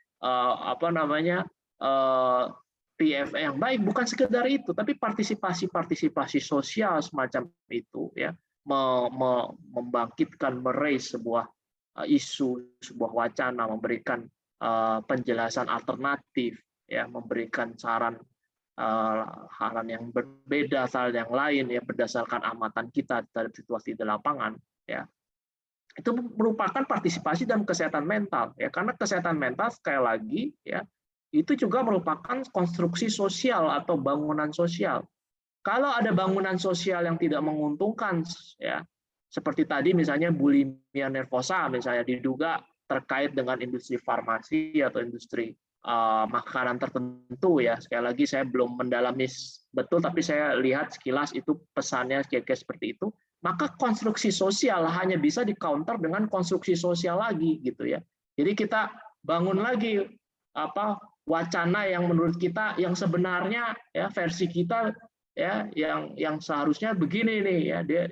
PFA yang baik, bukan sekedar itu, tapi partisipasi sosial semacam itu ya, membangkitkan, meraise sebuah isu, sebuah wacana, memberikan penjelasan alternatif ya, memberikan saran yang berbeda, saran yang lain ya, berdasarkan amatan kita terhadap situasi di lapangan ya. Itu merupakan partisipasi dalam kesehatan mental ya, karena kesehatan mental sekali lagi ya, itu juga merupakan konstruksi sosial atau bangunan sosial. Kalau ada bangunan sosial yang tidak menguntungkan ya, seperti tadi misalnya bulimia nervosa misalnya diduga terkait dengan industri farmasi atau industri makanan tertentu ya. Sekali lagi saya belum mendalami betul, tapi saya lihat sekilas itu pesannya kira-kira seperti itu. Maka konstruksi sosial hanya bisa di-counter dengan konstruksi sosial lagi gitu ya. Jadi kita bangun lagi wacana yang menurut kita yang sebenarnya ya, versi kita ya, yang seharusnya begini nih ya, dia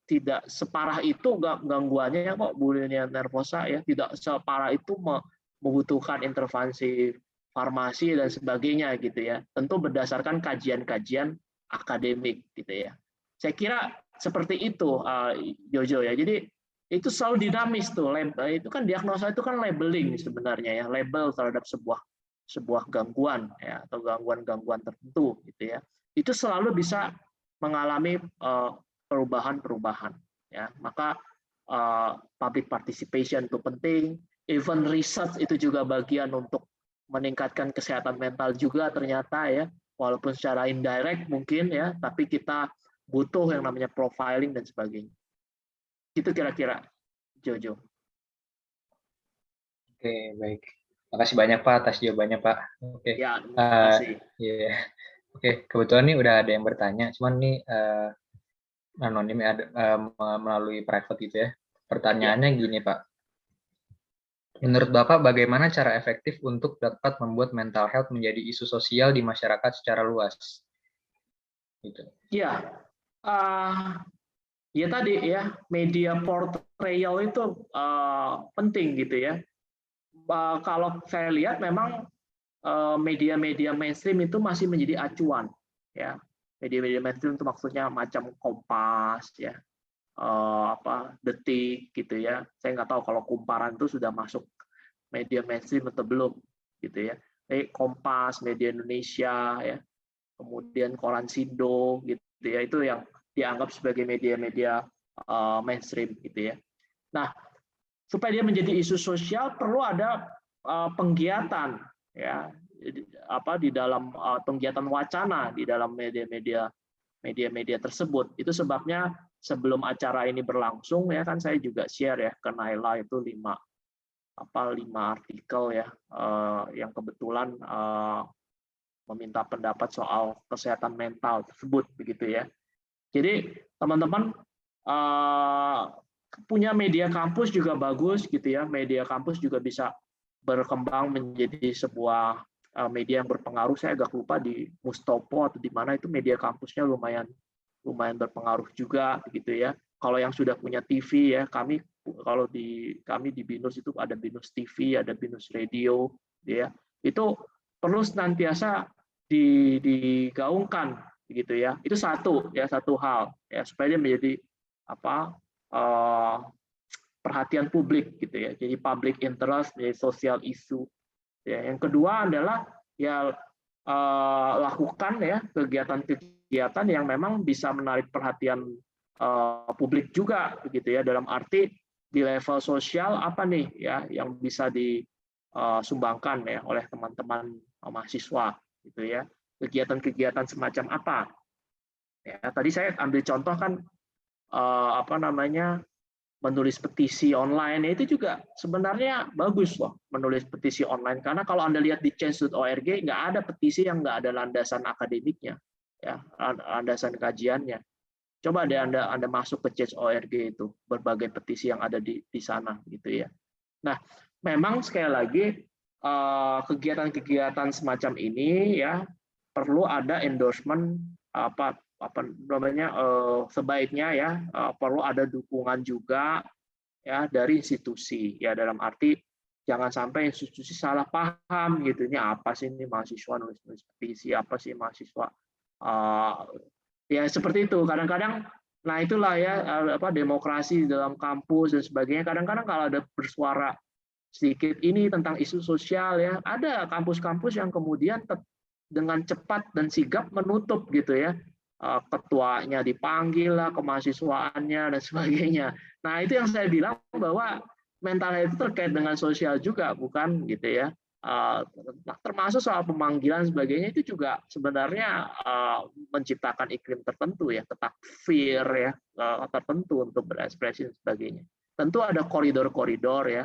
tidak separah itu gangguannya kok bulimia nervosa ya, tidak separah itu membutuhkan intervensi farmasi dan sebagainya gitu ya. Tentu berdasarkan kajian-kajian akademik gitu ya. Saya kira seperti itu Jojo ya. Jadi itu selalu dinamis tuh. Itu kan diagnosa itu kan labeling sebenarnya ya, label terhadap sebuah gangguan ya, atau gangguan-gangguan tertentu gitu ya. Itu selalu bisa mengalami perubahan-perubahan ya. Maka public participation itu penting. Even research itu juga bagian untuk meningkatkan kesehatan mental juga ternyata ya, walaupun secara indirect mungkin ya, tapi kita butuh yang namanya profiling dan sebagainya. Itu kira-kira Jojo. Oke, baik. Makasih banyak Pak atas jawabannya Pak. Oke. Ya, terima kasih. Yeah. Oke, kebetulan nih udah ada yang bertanya, cuman nih anonim melalui private gitu ya. Pertanyaannya gini Pak. Menurut Bapak, bagaimana cara efektif untuk dapat membuat mental health menjadi isu sosial di masyarakat secara luas? Gitu. Ya, ya tadi ya, media portrayal itu penting gitu ya. Kalau saya lihat memang media-media mainstream itu masih menjadi acuan ya. Media-media mainstream itu maksudnya macam Kompas ya, Detik gitu ya. Saya nggak tahu kalau Kumparan itu sudah masuk media mainstream atau belum gitu ya. Kompas, Media Indonesia ya, kemudian Koran Sindo gitu ya, itu yang dianggap sebagai media-media mainstream gitu ya. Nah, supaya dia menjadi isu sosial perlu ada penggiatan ya, di dalam penggiatan wacana di dalam media-media tersebut. Itu sebabnya sebelum acara ini berlangsung ya kan, saya juga share ya ke Naila itu 5 artikel ya, yang kebetulan meminta pendapat soal kesehatan mental tersebut begitu ya. Jadi teman-teman punya media kampus juga bagus gitu ya. Media kampus juga bisa berkembang menjadi sebuah media yang berpengaruh. Saya agak lupa di Mustopo atau di mana, itu media kampusnya lumayan berpengaruh juga gitu ya. Kalau yang sudah punya TV ya, kami di BINUS itu ada BINUS TV, ada BINUS Radio ya. Itu perlu senantiasa digaungkan gitu ya. Itu satu hal ya, supaya dia menjadi perhatian publik gitu ya. Jadi public interest, jadi social issue. Ya, yang kedua adalah ya lakukan ya kegiatan-kegiatan yang memang bisa menarik perhatian publik juga begitu ya, dalam arti di level sosial apa nih ya yang bisa disumbangkan ya oleh teman-teman mahasiswa gitu ya. Kegiatan-kegiatan semacam apa? Ya, tadi saya ambil contoh kan menulis petisi online, itu juga sebenarnya bagus loh, menulis petisi online, karena kalau Anda lihat di change.org nggak ada petisi yang nggak ada landasan akademiknya, ya, landasan kajiannya. Coba deh Anda masuk ke change.org, itu berbagai petisi yang ada di sana gitu ya. Nah, memang sekali lagi kegiatan-kegiatan semacam ini ya perlu ada endorsement sebaiknya ya perlu ada dukungan juga ya dari institusi, ya, dalam arti jangan sampai institusi salah paham gitu, ini apa sih ini mahasiswa nulis petisi, apa sih mahasiswa ya seperti itu kadang-kadang. Nah, itulah ya demokrasi dalam kampus dan sebagainya. Kadang-kadang kalau ada bersuara sedikit ini tentang isu sosial ya, ada kampus-kampus yang kemudian dengan cepat dan sigap menutup gitu ya, ketuanya dipanggil lah, kemahasiswaannya dan sebagainya. Nah, itu yang saya bilang bahwa mental health itu terkait dengan sosial juga, bukan gitu ya. Termasuk soal pemanggilan sebagainya itu juga sebenarnya menciptakan iklim tertentu ya, takfir ya tertentu untuk berekspresi dan sebagainya. Tentu ada koridor-koridor ya,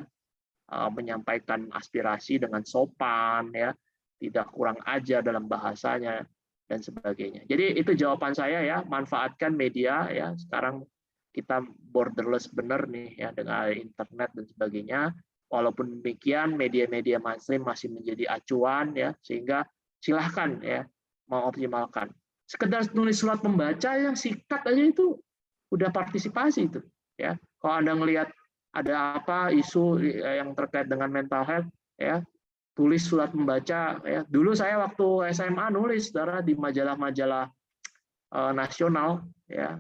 menyampaikan aspirasi dengan sopan ya, tidak kurang ajar dalam bahasanya dan sebagainya. Jadi itu jawaban saya ya, manfaatkan media ya. Sekarang kita borderless benar nih ya dengan internet dan sebagainya. Walaupun demikian media-media mainstream masih menjadi acuan ya, sehingga silahkan ya mengoptimalkan. Sekedar nulis surat pembaca yang sikat aja itu udah partisipasi itu ya. Kalau Anda ngelihat ada apa isu yang terkait dengan mental health ya, tulis surat pembaca ya. Dulu saya waktu SMA nulis di majalah-majalah nasional ya,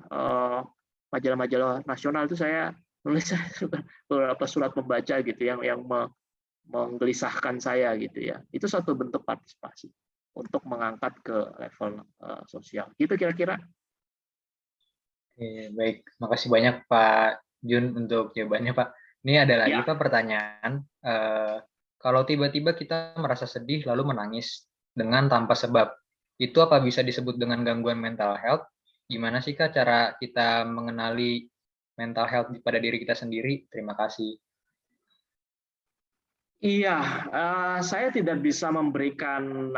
majalah-majalah nasional itu saya nulis beberapa surat pembaca gitu yang menggelisahkan saya gitu ya. Itu satu bentuk partisipasi untuk mengangkat ke level sosial. Gitu kira-kira. Oke, baik. Makasih banyak Pak Jun untuk jawabannya, Pak. Ini ada lagi Ya. Pak pertanyaan. Kalau tiba-tiba kita merasa sedih lalu menangis dengan tanpa sebab, itu apa bisa disebut dengan gangguan mental health? Gimana sih Kak cara kita mengenali mental health pada diri kita sendiri? Terima kasih. Iya, saya tidak bisa memberikan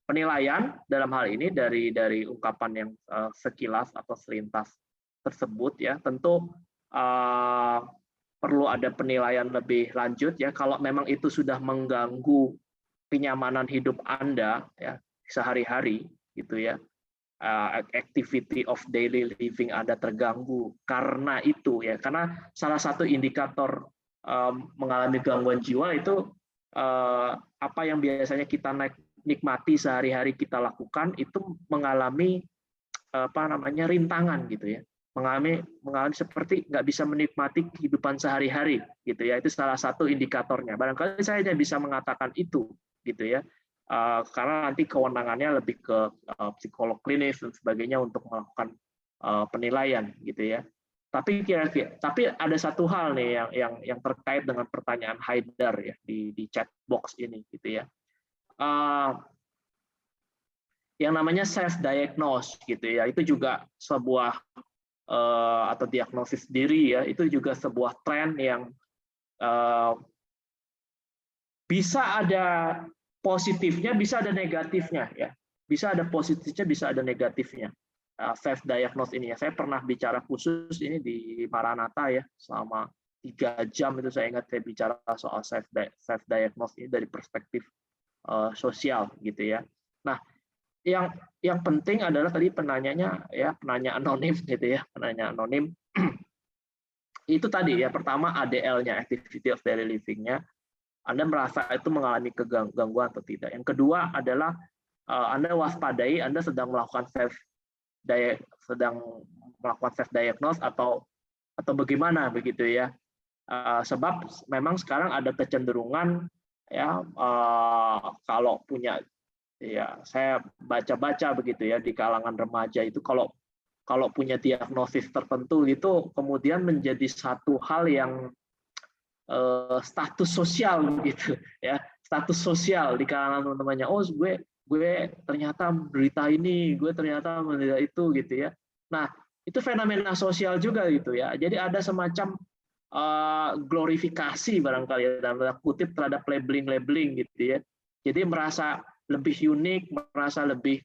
penilaian dalam hal ini dari ungkapan yang sekilas atau selintas tersebut ya. Tentu perlu ada penilaian lebih lanjut ya. Kalau memang itu sudah mengganggu kenyamanan hidup Anda ya sehari-hari gitu ya. Activity of daily living Anda terganggu karena itu ya, karena salah satu indikator mengalami gangguan jiwa itu apa yang biasanya kita nikmati sehari-hari kita lakukan itu mengalami rintangan gitu ya, mengalami seperti nggak bisa menikmati kehidupan sehari-hari gitu ya. Itu salah satu indikatornya. Barangkali saya hanya bisa mengatakan itu gitu ya. Karena nanti kewenangannya lebih ke psikolog klinis dan sebagainya untuk melakukan penilaian gitu ya. Tapi ada satu hal nih yang terkait dengan pertanyaan Haidar ya di chat box ini gitu ya. Yang namanya self diagnose gitu ya, itu juga sebuah atau diagnosis diri ya, itu juga sebuah tren yang bisa ada positifnya, bisa ada negatifnya ya. Bisa ada positifnya, bisa ada negatifnya. Self diagnose ini ya. Saya pernah bicara khusus ini di Maranatha ya, selama 3 jam itu saya ingat saya bicara soal self diagnose ini dari perspektif sosial gitu ya. Nah, yang penting adalah tadi penanyanya ya, penanya anonim gitu ya, penanya anonim. Itu tadi ya, pertama ADL-nya, activity of daily living-nya. Anda merasa itu mengalami kegangguan atau tidak. Yang kedua adalah Anda waspadai, Anda sedang melakukan self diagnose atau bagaimana begitu ya. Sebab memang sekarang ada kecenderungan ya, kalau punya ya, saya baca-baca begitu ya di kalangan remaja itu kalau punya diagnosis tertentu itu kemudian menjadi satu hal yang status sosial gitu ya, status sosial di kalangan teman-temannya. Oh, gue ternyata berita ini, gue ternyata menderita itu gitu ya. Nah, itu fenomena sosial juga gitu ya. Jadi ada semacam glorifikasi barangkali ya, dalam tanda kutip terhadap labeling gitu ya. Jadi merasa lebih unik, merasa lebih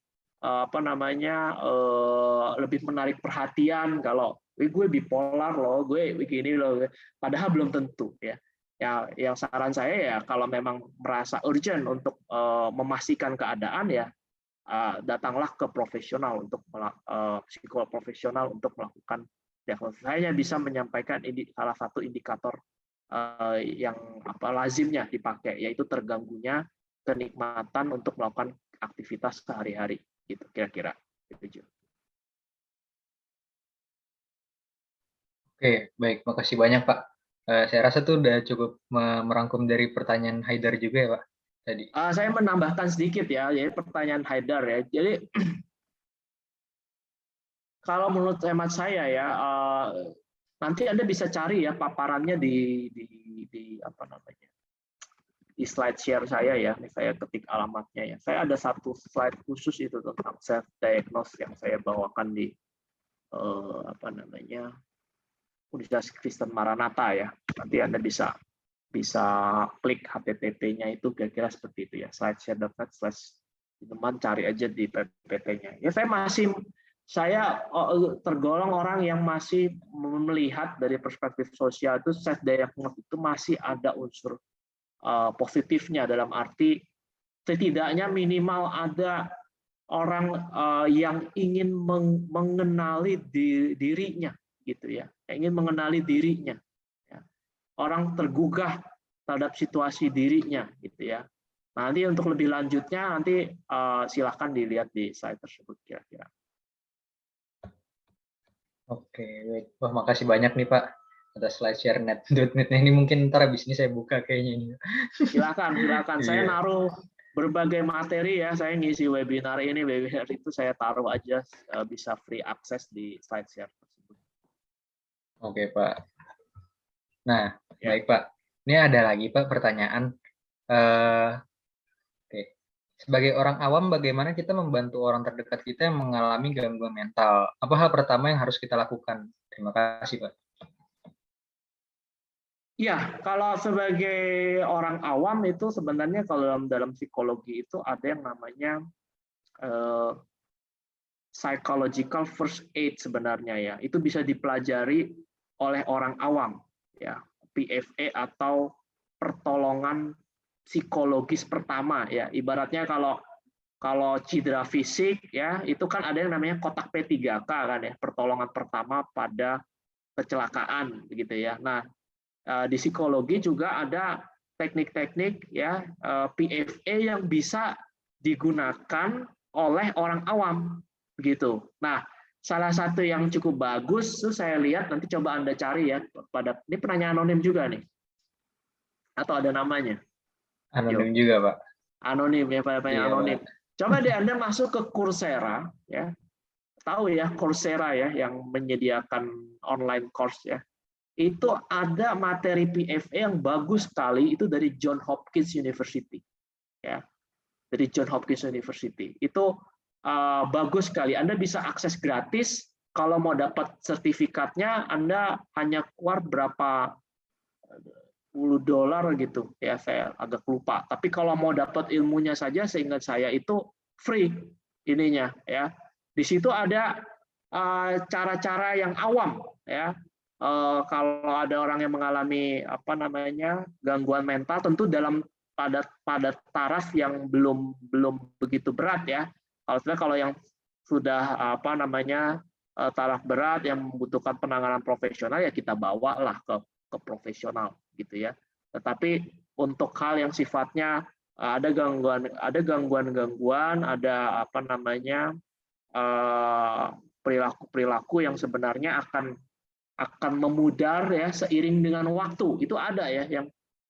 lebih menarik perhatian kalau gue bipolar loh, gue begini loh, padahal belum tentu ya. Ya, yang saran saya ya kalau memang merasa urgent untuk memastikan keadaan ya datanglah ke profesional untuk psikolog profesional untuk melakukan diagnosis. Saya hanya bisa menyampaikan salah satu indikator yang lazimnya dipakai, yaitu terganggunya kenikmatan untuk melakukan aktivitas sehari-hari, gitu kira-kira. Oke, baik. Makasih banyak, Pak. Saya rasa tuh udah cukup merangkum dari pertanyaan Haidar juga ya, Pak, tadi. Saya menambahkan sedikit ya, jadi pertanyaan Haidar ya. Jadi kalau menurut hemat saya ya, nanti Anda bisa cari ya paparannya di di slide share saya ya. Saya ketik alamatnya ya. Saya ada satu slide khusus itu tentang self diagnose yang saya bawakan di Universitas Kristen Maranatha ya. Nanti Anda bisa klik HTTP-nya itu kira-kira seperti itu ya. Slideshare.net/ teman cari aja di PPT-nya. Ya saya tergolong orang yang masih melihat dari perspektif sosial itu self diagnose itu masih ada unsur positifnya, dalam arti setidaknya minimal ada orang yang ingin mengenali dirinya gitu ya, ingin mengenali dirinya ya. Orang tergugah terhadap situasi dirinya gitu ya. Nanti untuk lebih lanjutnya nanti silahkan dilihat di slide tersebut kira-kira. Oke, baik. Wah, makasih banyak nih, Pak, atas slideshare.net. Ini mungkin ntar abis ini saya buka kayaknya ini. Silakan. Saya Iya. naruh berbagai materi ya. Saya ngisi webinar itu saya taruh aja, bisa free access di slide share tersebut. Oke, Pak. Nah, Ya. baik, Pak. Ini ada lagi, Pak, pertanyaan. Oke. Sebagai orang awam, bagaimana kita membantu orang terdekat kita yang mengalami gangguan mental? Apa hal pertama yang harus kita lakukan? Terima kasih, Pak. Ya, kalau sebagai orang awam itu sebenarnya kalau dalam psikologi itu ada yang namanya psychological first aid sebenarnya ya. Itu bisa dipelajari oleh orang awam ya, PFA atau pertolongan psikologis pertama ya. Ibaratnya kalau cedera fisik ya, itu kan ada yang namanya kotak P3K kan ya, pertolongan pertama pada kecelakaan begitu ya. Nah, di psikologi juga ada teknik-teknik ya PFA yang bisa digunakan oleh orang awam begitu. Nah, salah satu yang cukup bagus tuh saya lihat, nanti coba Anda cari ya, ini penanya anonim juga nih. Atau ada namanya? Anonim juga, Pak. Anonim ya, penanya anonim. Pak. Coba deh Anda masuk ke Coursera ya. Tahu ya Coursera ya yang menyediakan online course ya. Itu ada materi PFA yang bagus sekali itu dari Johns Hopkins University. Ya. Dari Johns Hopkins University. Itu bagus sekali. Anda bisa akses gratis. Kalau mau dapat sertifikatnya, Anda hanya keluar berapa $10 gitu. Ya, saya agak lupa. Tapi kalau mau dapat ilmunya saja, seingat saya itu free ininya. Ya, di situ ada cara-cara yang awam. Ya, kalau ada orang yang mengalami gangguan mental, tentu pada taraf yang belum begitu berat ya. Kalau yang sudah taraf berat yang membutuhkan penanganan profesional ya kita bawalah ke profesional gitu ya. Tetapi untuk hal yang sifatnya ada gangguan-gangguan, ada perilaku-perilaku yang sebenarnya akan memudar ya seiring dengan waktu. Itu ada ya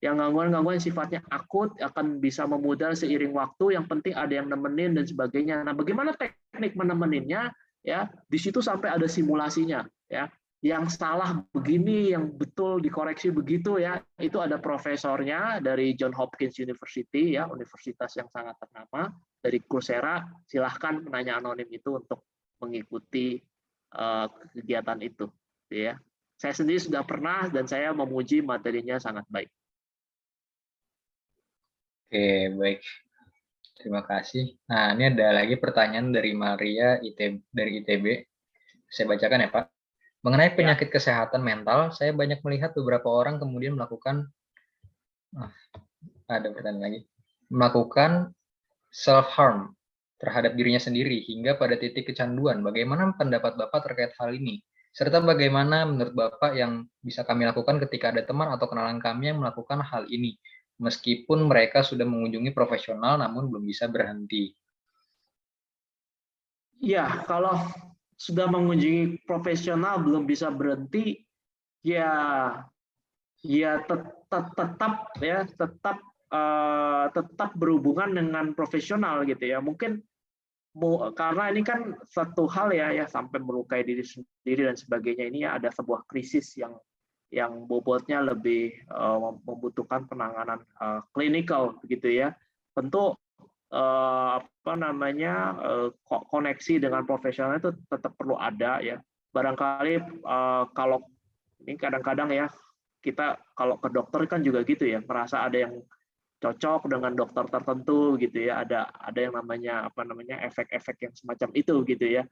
yang gangguan-gangguan sifatnya akut akan bisa memudar seiring waktu, yang penting ada yang nemenin dan sebagainya. Nah, bagaimana teknik menemeninnya ya? Di situ sampai ada simulasinya ya. yang salah begini, yang betul dikoreksi begitu ya. Itu ada profesornya dari Johns Hopkins University ya, universitas yang sangat ternama, dari Coursera. Silahkan penanya anonim itu untuk mengikuti kegiatan itu ya. Saya sendiri sudah pernah dan saya memuji materinya sangat baik. Oke, baik. Terima kasih. Nah, ini ada lagi pertanyaan dari Maria dari ITB. Saya bacakan ya, Pak. Mengenai penyakit kesehatan mental, saya banyak melihat beberapa orang kemudian melakukan self-harm terhadap dirinya sendiri hingga pada titik kecanduan. Bagaimana pendapat Bapak terkait hal ini? Serta bagaimana menurut Bapak yang bisa kami lakukan ketika ada teman atau kenalan kami yang melakukan hal ini, meskipun mereka sudah mengunjungi profesional namun belum bisa berhenti? Ya, kalau sudah mengunjungi profesional belum bisa berhenti, ya tetap berhubungan dengan profesional gitu ya. Mungkin karena ini kan satu hal ya sampai melukai diri sendiri dan sebagainya, ini ya ada sebuah krisis yang bobotnya lebih membutuhkan penanganan klinikal begitu ya. Tentu koneksi dengan profesional itu tetap perlu ada ya. Barangkali kalau ini kadang-kadang ya kita kalau ke dokter kan juga gitu ya, merasa ada yang cocok dengan dokter tertentu gitu ya, ada yang namanya efek-efek yang semacam itu gitu ya.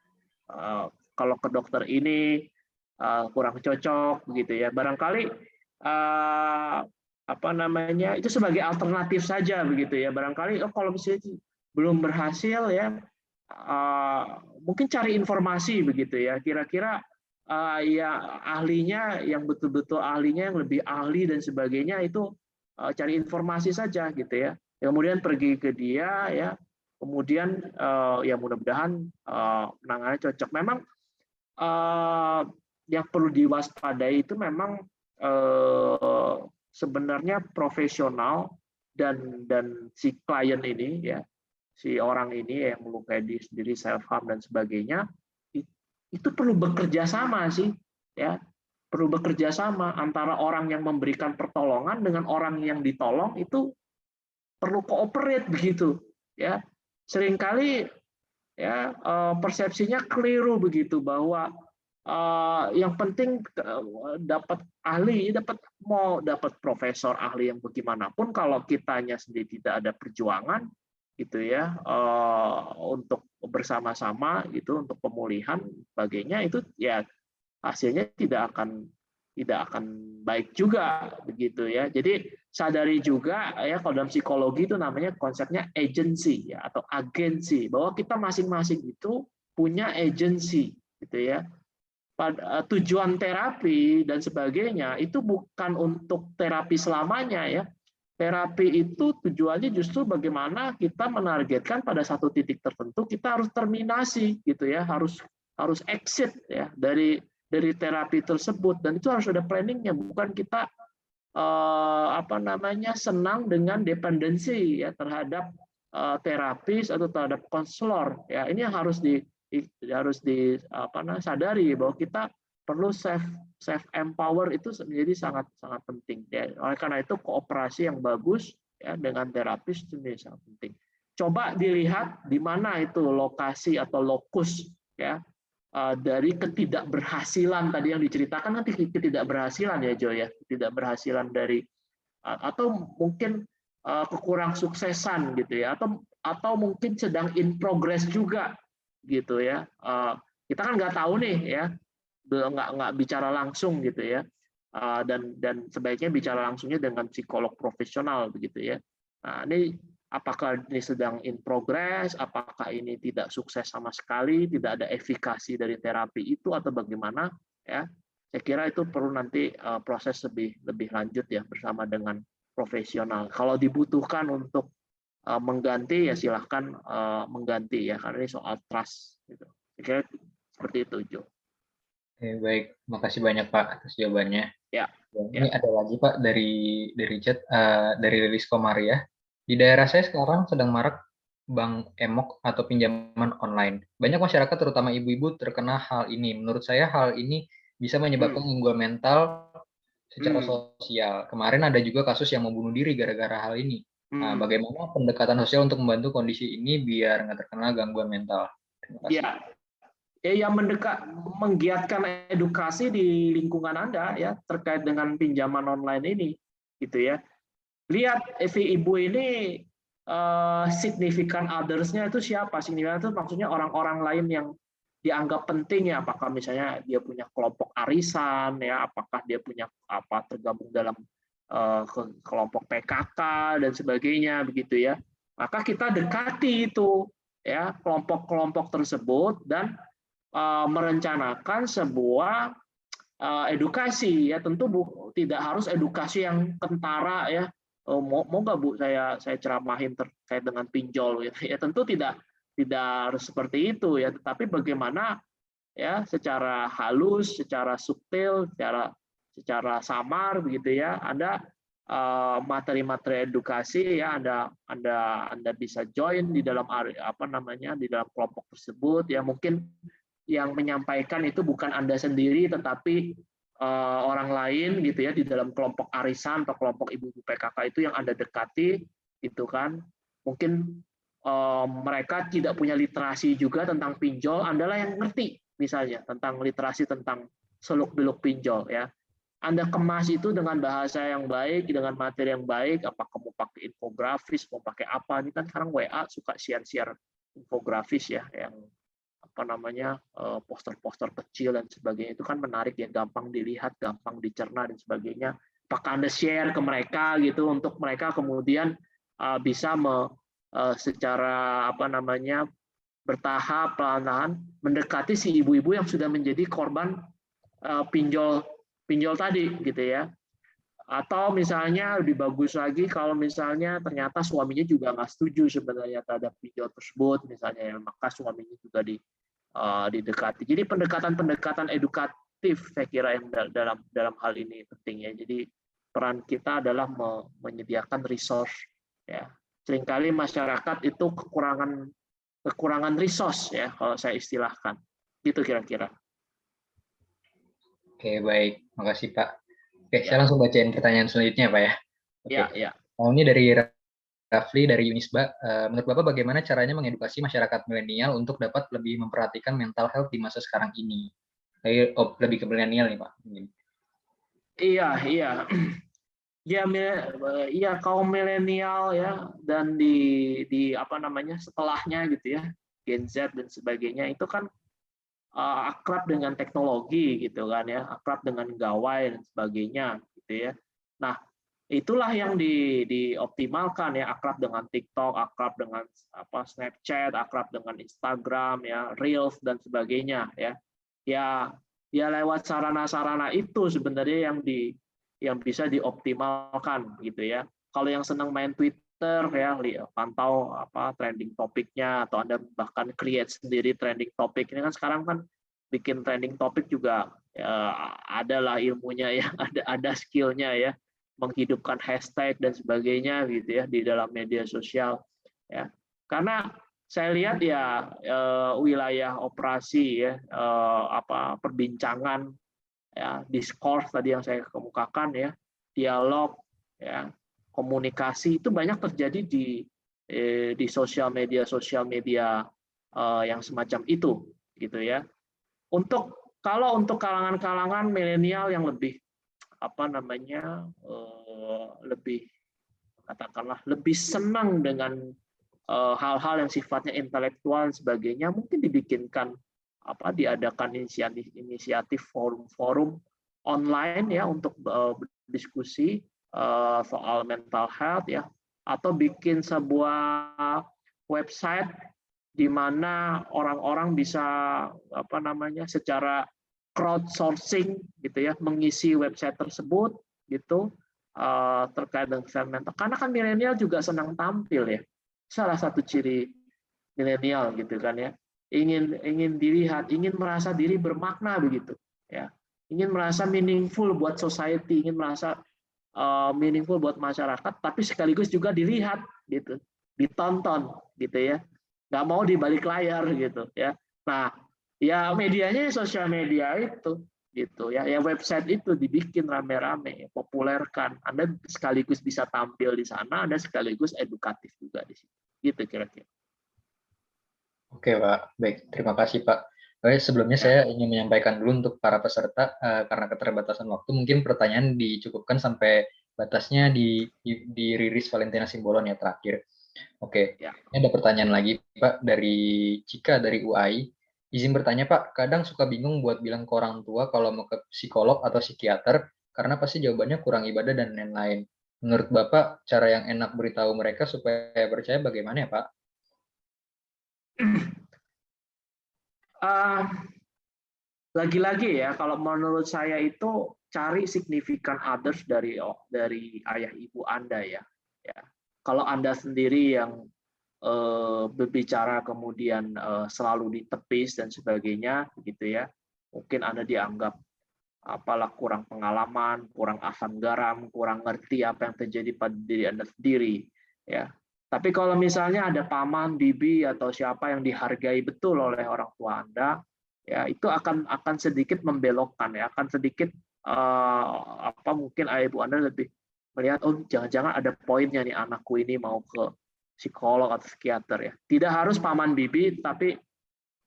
Kalau ke dokter ini kurang cocok gitu ya, barangkali itu sebagai alternatif saja begitu ya. Barangkali kalau misalnya belum berhasil ya, mungkin cari informasi begitu ya, kira-kira ya ahlinya yang betul-betul ahlinya, yang lebih ahli dan sebagainya, itu cari informasi saja gitu ya. Kemudian pergi ke dia ya, kemudian ya mudah-mudahan penanganannya cocok. Memang yang perlu diwaspadai itu memang sebenarnya profesional dan si klien ini ya, si orang ini yang melukai diri sendiri, self harm dan sebagainya, itu perlu bekerja sama sih ya, perlu bekerja sama antara orang yang memberikan pertolongan dengan orang yang ditolong, itu perlu cooperate begitu ya. Seringkali ya persepsinya keliru begitu, bahwa yang penting dapat ahli, mau dapat profesor ahli yang bagaimanapun, kalau kitanya sendiri tidak ada perjuangan gitu ya untuk bersama-sama gitu untuk pemulihan sebagainya, itu ya hasilnya tidak akan baik juga begitu ya. Jadi sadari juga ya, kalau dalam psikologi itu namanya konsepnya agency ya, atau agensi, bahwa kita masing-masing itu punya agency gitu ya. Tujuan terapi dan sebagainya itu bukan untuk terapi selamanya ya. Terapi itu tujuannya justru bagaimana kita menargetkan pada satu titik tertentu kita harus terminasi gitu ya, harus exit ya dari terapi tersebut, dan itu harus ada planningnya, bukan kita senang dengan dependensi ya terhadap terapis atau terhadap konselor ya. Ini yang harus sadari, bahwa kita perlu self empower, itu menjadi sangat penting ya. Oleh karena itu kooperasi yang bagus ya dengan terapis itu menjadi sangat penting. Coba dilihat di mana itu lokasi atau lokus ya dari ketidakberhasilan tadi yang diceritakan, nanti ketidakberhasilan ya Jo ya, ketidakberhasilan dari atau mungkin kekurang suksesan gitu ya, atau mungkin sedang in progress juga gitu ya. Kita kan nggak tahu nih ya, nggak bicara langsung gitu ya, dan sebaiknya bicara langsungnya dengan psikolog profesional begitu ya. Nah, ini apakah ini sedang in progress, apakah ini tidak sukses sama sekali, tidak ada efikasi dari terapi itu, atau bagaimana ya. Saya kira itu perlu nanti proses lebih lanjut ya bersama dengan profesional. Kalau dibutuhkan untuk mengganti ya silahkan mengganti ya, karena ini soal trust gitu. Saya kira seperti itu Jo. Oke, baik, makasih banyak Pak atas jawabannya. Ya. Ini ada lagi Pak dari chat dari Lilis Komaria. Di daerah saya sekarang sedang marak bank emok atau pinjaman online. Banyak masyarakat terutama ibu-ibu terkena hal ini. Menurut saya hal ini bisa menyebabkan gangguan mental secara sosial. Kemarin ada juga kasus yang membunuh diri gara-gara hal ini. Nah, bagaimana pendekatan sosial untuk membantu kondisi ini biar nggak terkena gangguan mental? Terima kasih. Yang menggiatkan edukasi di lingkungan Anda ya terkait dengan pinjaman online ini, gitu ya. Lihat ibu ini significant others-nya itu siapa? Significant itu maksudnya orang-orang lain yang dianggap penting ya, apakah misalnya dia punya kelompok arisan ya, apakah dia punya tergabung dalam kelompok PKK dan sebagainya begitu ya. Maka kita dekati itu ya kelompok-kelompok tersebut dan merencanakan sebuah edukasi ya, tentu tidak harus edukasi yang kentara ya. Mau nggak Bu saya ceramahin terkait dengan pinjol gitu ya, tentu tidak harus seperti itu ya, tetapi bagaimana ya secara halus, secara subtil, secara samar begitu ya, ada materi-materi edukasi ya, Anda bisa join di dalam di dalam kelompok tersebut ya. Mungkin yang menyampaikan itu bukan Anda sendiri tetapi orang lain gitu ya, di dalam kelompok arisan atau kelompok ibu-ibu PKK itu yang Anda dekati itu kan. Mungkin mereka tidak punya literasi juga tentang pinjol, Anda lah yang ngerti misalnya tentang literasi tentang seluk-beluk pinjol ya. Anda kemas itu dengan bahasa yang baik, dengan materi yang baik, apakah mau pakai infografis, mau pakai apa, ini kan sekarang WA suka share-share infografis ya, yang poster-poster kecil dan sebagainya, itu kan menarik ya, gampang dilihat, gampang dicerna dan sebagainya. Apakah Anda share ke mereka gitu untuk mereka kemudian bisa secara bertahap pelan-pelan mendekati si ibu-ibu yang sudah menjadi korban pinjol tadi gitu ya. Atau misalnya lebih bagus lagi kalau misalnya ternyata suaminya juga nggak setuju sebenarnya terhadap pinjol tersebut misalnya ya, maka suaminya juga didekati. Jadi pendekatan edukatif saya kira yang dalam hal ini penting ya. Jadi peran kita adalah menyediakan resource ya. Seringkali masyarakat itu kekurangan resource ya kalau saya istilahkan. Gitu kira-kira. Oke, baik. Makasih Pak. Oke, saya langsung bacain pertanyaan selanjutnya Pak ya. Oke. Ya. Ini dari Rafli dari Unisba, menurut Bapak bagaimana caranya mengedukasi masyarakat milenial untuk dapat lebih memperhatikan mental health di masa sekarang ini? Lebih ke milenial nih Pak. Iya. Ya kaum milenial ya, dan di setelahnya gitu ya, Gen Z dan sebagainya itu kan akrab dengan teknologi gitu kan ya, akrab dengan gawai dan sebagainya gitu ya. Nah, itulah yang dioptimalkan ya, akrab dengan TikTok, akrab dengan Snapchat, akrab dengan Instagram ya, Reels dan sebagainya ya. Ya lewat sarana-sarana itu sebenarnya yang bisa dioptimalkan gitu ya. Kalau yang senang main Twitter ya, pantau trending topiknya, atau Anda bahkan create sendiri trending topik. Ini kan sekarang kan bikin trending topik juga ya, adalah ilmunya ya, ada skillnya ya, menghidupkan hashtag dan sebagainya gitu ya di dalam media sosial ya. Karena saya lihat ya wilayah operasi ya, perbincangan ya, discourse tadi yang saya kemukakan ya, dialog ya, komunikasi itu banyak terjadi di sosial media yang semacam itu gitu ya. Kalau untuk kalangan milenial yang lebih lebih senang dengan hal-hal yang sifatnya intelektual dan sebagainya, mungkin diadakan inisiatif forum-forum online ya untuk berdiskusi soal mental health ya, atau bikin sebuah website di mana orang-orang bisa secara crowdsourcing gitu ya, mengisi website tersebut gitu terkait dengan mental. Karena kan milenial juga senang tampil ya. Salah satu ciri milenial gitu kan ya. Ingin dilihat, ingin merasa diri bermakna begitu ya. Ingin merasa meaningful buat society, ingin merasa meaningful buat masyarakat, tapi sekaligus juga dilihat gitu, ditonton gitu ya. Nggak mau di balik layar gitu ya. Nah, ya medianya sosial media itu gitu ya. Ya website itu dibikin rame-rame, populerkan. Anda sekaligus bisa tampil di sana, Anda sekaligus edukatif juga di situ. Gitu kira-kira. Oke, Pak. Baik, terima kasih, Pak. Oke, sebelumnya Ya. saya ingin menyampaikan dulu untuk para peserta, karena keterbatasan waktu, mungkin pertanyaan dicukupkan sampai batasnya di Riris Valentina Simbolon ya terakhir. Oke, Ya. ini ada pertanyaan lagi, Pak, dari Cika dari UAI. Izin bertanya, Pak, kadang suka bingung buat bilang ke orang tua kalau mau ke psikolog atau psikiater, karena pasti jawabannya kurang ibadah dan lain-lain. Menurut Bapak, cara yang enak beritahu mereka supaya percaya bagaimana ya, Pak? Lagi-lagi ya, kalau menurut saya itu cari significant others dari ayah ibu Anda ya. Ya. Kalau Anda sendiri yang berbicara kemudian selalu ditepis dan sebagainya, gitu ya, mungkin Anda dianggap apalah kurang pengalaman, kurang asam garam, kurang ngerti apa yang terjadi pada diri Anda sendiri, ya. Tapi kalau misalnya ada paman, bibi atau siapa yang dihargai betul oleh orang tua Anda, ya itu akan sedikit membelokkan ya, akan sedikit mungkin ayah ibu Anda lebih melihat oh jangan-jangan ada poinnya nih anakku ini mau ke psikolog atau psikiater ya. Tidak harus paman bibi, tapi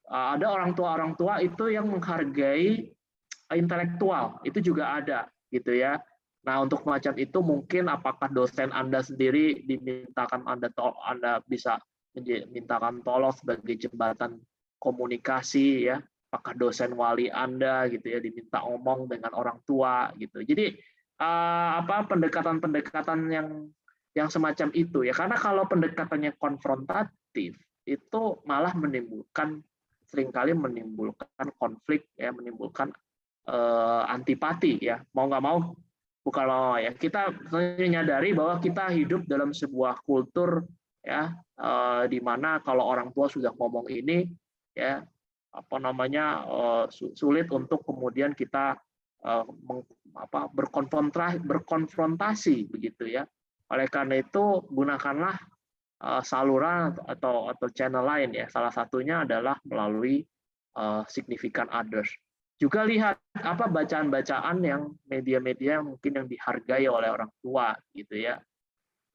ada orang tua itu yang menghargai intelektual, itu juga ada gitu ya. Nah, untuk macam itu mungkin apakah dosen Anda sendiri dimintakan Anda bisa mintakan tolong sebagai jembatan komunikasi ya. Apakah dosen wali Anda gitu ya diminta omong dengan orang tua gitu. Jadi pendekatan-pendekatan yang semacam itu ya. Karena kalau pendekatannya konfrontatif itu malah seringkali menimbulkan konflik ya, menimbulkan antipati ya, mau nggak mau bukan mau ya, kita menyadari bahwa kita hidup dalam sebuah kultur ya, di mana kalau orang tua sudah ngomong ini ya sulit untuk kemudian kita berkonfrontasi begitu ya. Oleh karena itu gunakanlah saluran atau channel lain ya, salah satunya adalah melalui significant others. Juga lihat apa bacaan-bacaan yang media-media mungkin yang dihargai oleh orang tua gitu ya.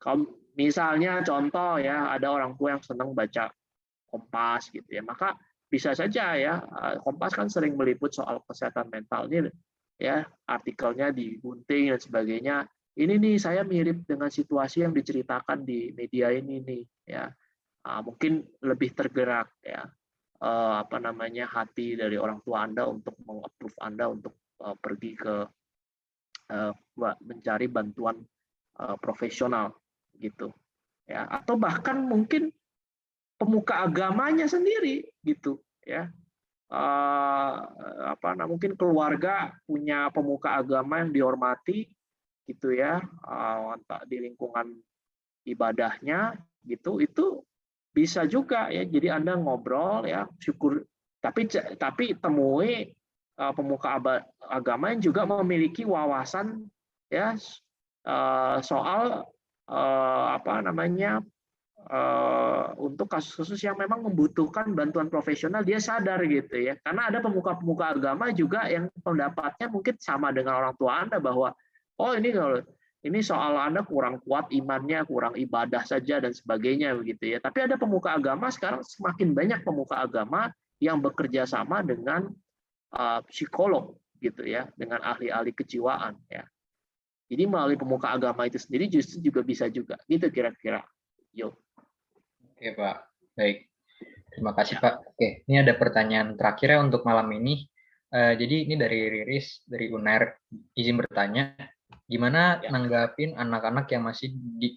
Kalau misalnya contoh ya ada orang tua yang senang baca Kompas gitu ya, maka bisa saja ya Kompas kan sering meliput soal kesehatan mental ini ya, artikelnya digunting dan sebagainya. Ini nih saya mirip dengan situasi yang diceritakan di media ini nih ya. Mungkin lebih tergerak ya hati dari orang tua Anda untuk meng-approve Anda untuk pergi ke mencari bantuan profesional gitu ya, atau bahkan mungkin pemuka agamanya sendiri gitu ya, mungkin keluarga punya pemuka agama yang dihormati gitu ya, di lingkungan ibadahnya gitu, itu bisa juga ya. Jadi Anda ngobrol ya, syukur, tapi temui pemuka agama yang juga memiliki wawasan ya soal untuk kasus-kasus yang memang membutuhkan bantuan profesional, dia sadar gitu ya. Karena ada pemuka-pemuka agama juga yang pendapatnya mungkin sama dengan orang tua Anda bahwa oh ini soal Anda kurang kuat imannya, kurang ibadah saja dan sebagainya begitu ya. Tapi ada pemuka agama sekarang, semakin banyak pemuka agama yang bekerja sama dengan psikolog gitu ya, dengan ahli-ahli kejiwaan ya. Jadi melalui pemuka agama itu sendiri justru juga bisa juga gitu kira-kira. Yo. Oke, Pak. Baik. Terima kasih, Pak. Oke, ini ada pertanyaan terakhir ya untuk malam ini. Jadi ini dari Riris, dari UNER. Izin bertanya, gimana nanggapin anak-anak yang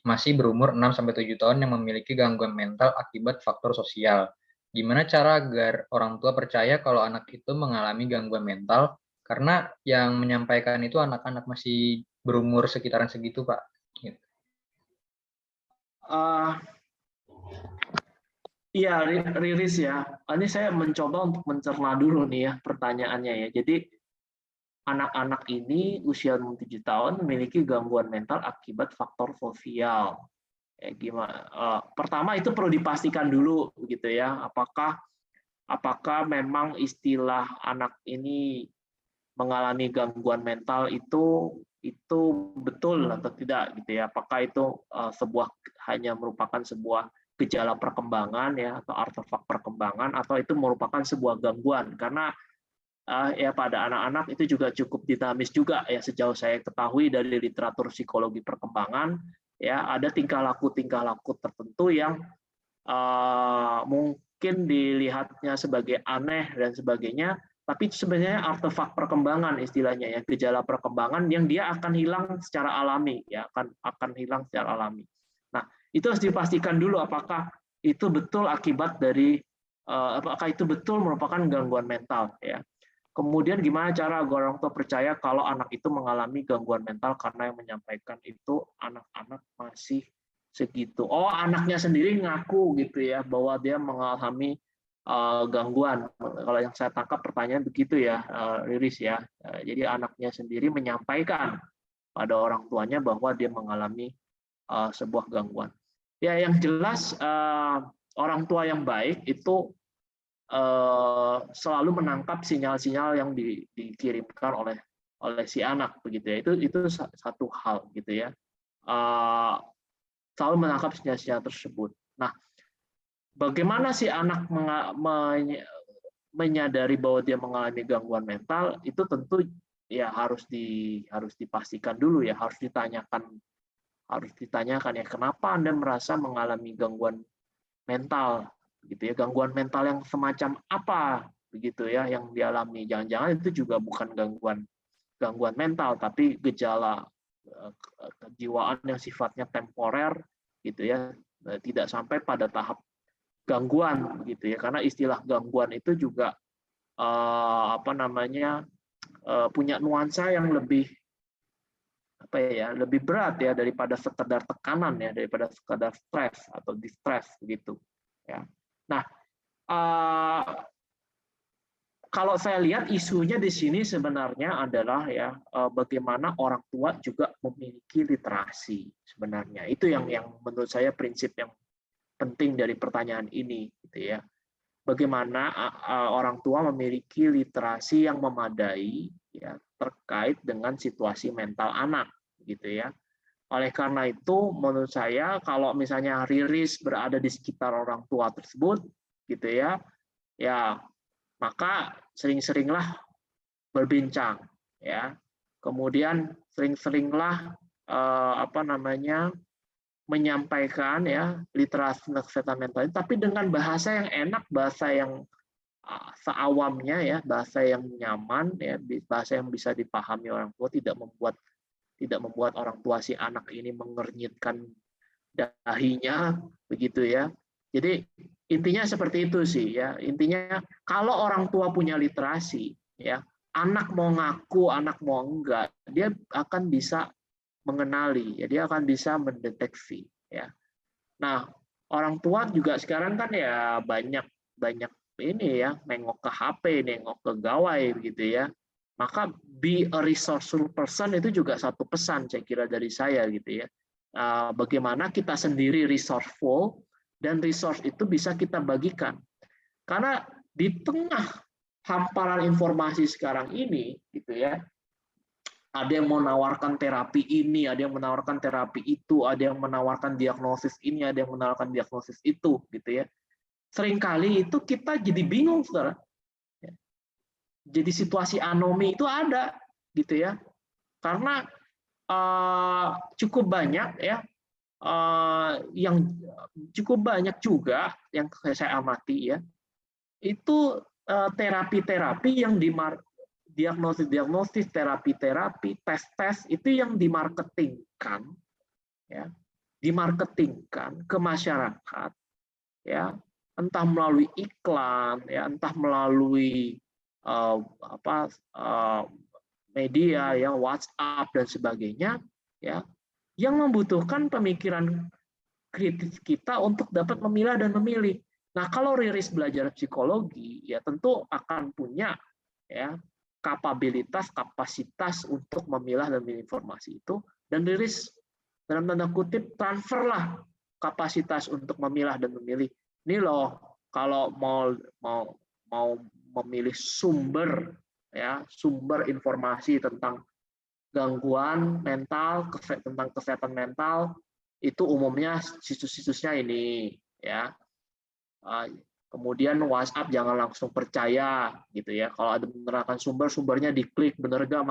masih berumur 6-7 tahun yang memiliki gangguan mental akibat faktor sosial? Gimana cara agar orang tua percaya kalau anak itu mengalami gangguan mental? Karena yang menyampaikan itu anak-anak masih berumur sekitaran segitu, Pak. Gitu. Iya, Riris ya. Ini saya mencoba untuk mencerna dulu nih ya pertanyaannya ya. Jadi anak-anak ini usia 7 tahun memiliki gangguan mental akibat faktor sosial. Gimana? Pertama itu perlu dipastikan dulu gitu ya. Apakah memang istilah anak ini mengalami gangguan mental itu betul atau tidak gitu ya? Apakah itu hanya merupakan sebuah gejala perkembangan ya atau artefak perkembangan, atau itu merupakan sebuah gangguan? Karena ya pada anak-anak itu juga cukup dinamis juga ya, sejauh saya ketahui dari literatur psikologi perkembangan ya, ada tingkah laku tertentu yang mungkin dilihatnya sebagai aneh dan sebagainya, tapi sebenarnya artefak perkembangan istilahnya ya, gejala perkembangan yang dia akan hilang secara alami ya, akan hilang secara alami. Nah, itu harus dipastikan dulu apakah itu betul akibat dari apakah itu betul merupakan gangguan mental ya. Kemudian gimana cara agar orang tua percaya kalau anak itu mengalami gangguan mental, karena yang menyampaikan itu anak-anak masih segitu. Oh, anaknya sendiri ngaku gitu ya bahwa dia mengalami gangguan. Kalau yang saya tangkap pertanyaan begitu ya, Riris ya. Jadi anaknya sendiri menyampaikan pada orang tuanya bahwa dia mengalami sebuah gangguan. Ya, yang jelas orang tua yang baik itu selalu menangkap sinyal-sinyal yang dikirimkan oleh si anak begitu ya. Itu satu hal gitu ya. Selalu menangkap sinyal-sinyal tersebut. Nah, bagaimana si anak menyadari bahwa dia mengalami gangguan mental, itu tentu ya harus dipastikan dulu ya, harus ditanyakan ya, kenapa Anda merasa mengalami gangguan mental gitu ya, gangguan mental yang semacam apa begitu ya yang dialami. Jangan-jangan itu juga bukan gangguan mental, tapi gejala kejiwaan yang sifatnya temporer gitu ya, tidak sampai pada tahap gangguan gitu ya, karena istilah gangguan itu juga punya nuansa yang lebih lebih berat ya daripada sekedar tekanan ya, daripada sekedar stres atau distress gitu ya. Nah, kalau saya lihat isunya di sini sebenarnya adalah ya bagaimana orang tua juga memiliki literasi sebenarnya. Itu yang menurut saya prinsip yang penting dari pertanyaan ini gitu ya. Bagaimana orang tua memiliki literasi yang memadai ya terkait dengan situasi mental anak gitu ya. Oleh karena itu menurut saya kalau misalnya Riris berada di sekitar orang tua tersebut gitu ya, maka sering-seringlah berbincang ya. Kemudian sering-seringlah menyampaikan ya literasi kesehatan mental, tapi dengan bahasa yang enak, bahasa yang seawamnya ya, bahasa yang nyaman ya, bahasa yang bisa dipahami orang tua, tidak membuat orang tua si anak ini mengernyitkan dahinya begitu ya. Jadi intinya seperti itu sih ya. Intinya kalau orang tua punya literasi ya, anak mau ngaku, anak mau enggak, dia akan bisa mengenali ya, dia akan bisa mendeteksi ya. Nah, orang tua juga sekarang kan ya banyak ini ya, nengok ke HP, nengok ke gawai begitu ya. Maka be a resourceful person itu juga satu pesan saya kira dari saya gitu ya. Bagaimana kita sendiri resourceful dan resource itu bisa kita bagikan. Karena di tengah hamparan informasi sekarang ini gitu ya, ada yang menawarkan terapi ini, ada yang menawarkan terapi itu, ada yang menawarkan diagnosis ini, ada yang menawarkan diagnosis itu gitu ya. Seringkali itu kita jadi bingung, Saudara. Jadi situasi anomi itu ada gitu ya. Karena cukup banyak ya, yang cukup banyak juga yang saya amati ya, itu terapi-terapi yang diagnosis, terapi-terapi, tes itu yang dimarketingkan ya, dimarketingkan ke masyarakat ya, entah melalui iklan ya, entah melalui media ya, WhatsApp dan sebagainya ya, yang membutuhkan pemikiran kritis kita untuk dapat memilah dan memilih. Nah, kalau Riris belajar psikologi ya tentu akan punya ya kapasitas untuk memilah dan memilih informasi itu, dan Riris dalam tanda kutip transferlah kapasitas untuk memilah dan memilih. Ini loh, kalau mau memilih sumber ya sumber informasi tentang gangguan mental, tentang kesehatan mental itu umumnya situs-situsnya ini ya. Kemudian WhatsApp jangan langsung percaya gitu ya. Kalau ada menerangkan sumbernya diklik bener gak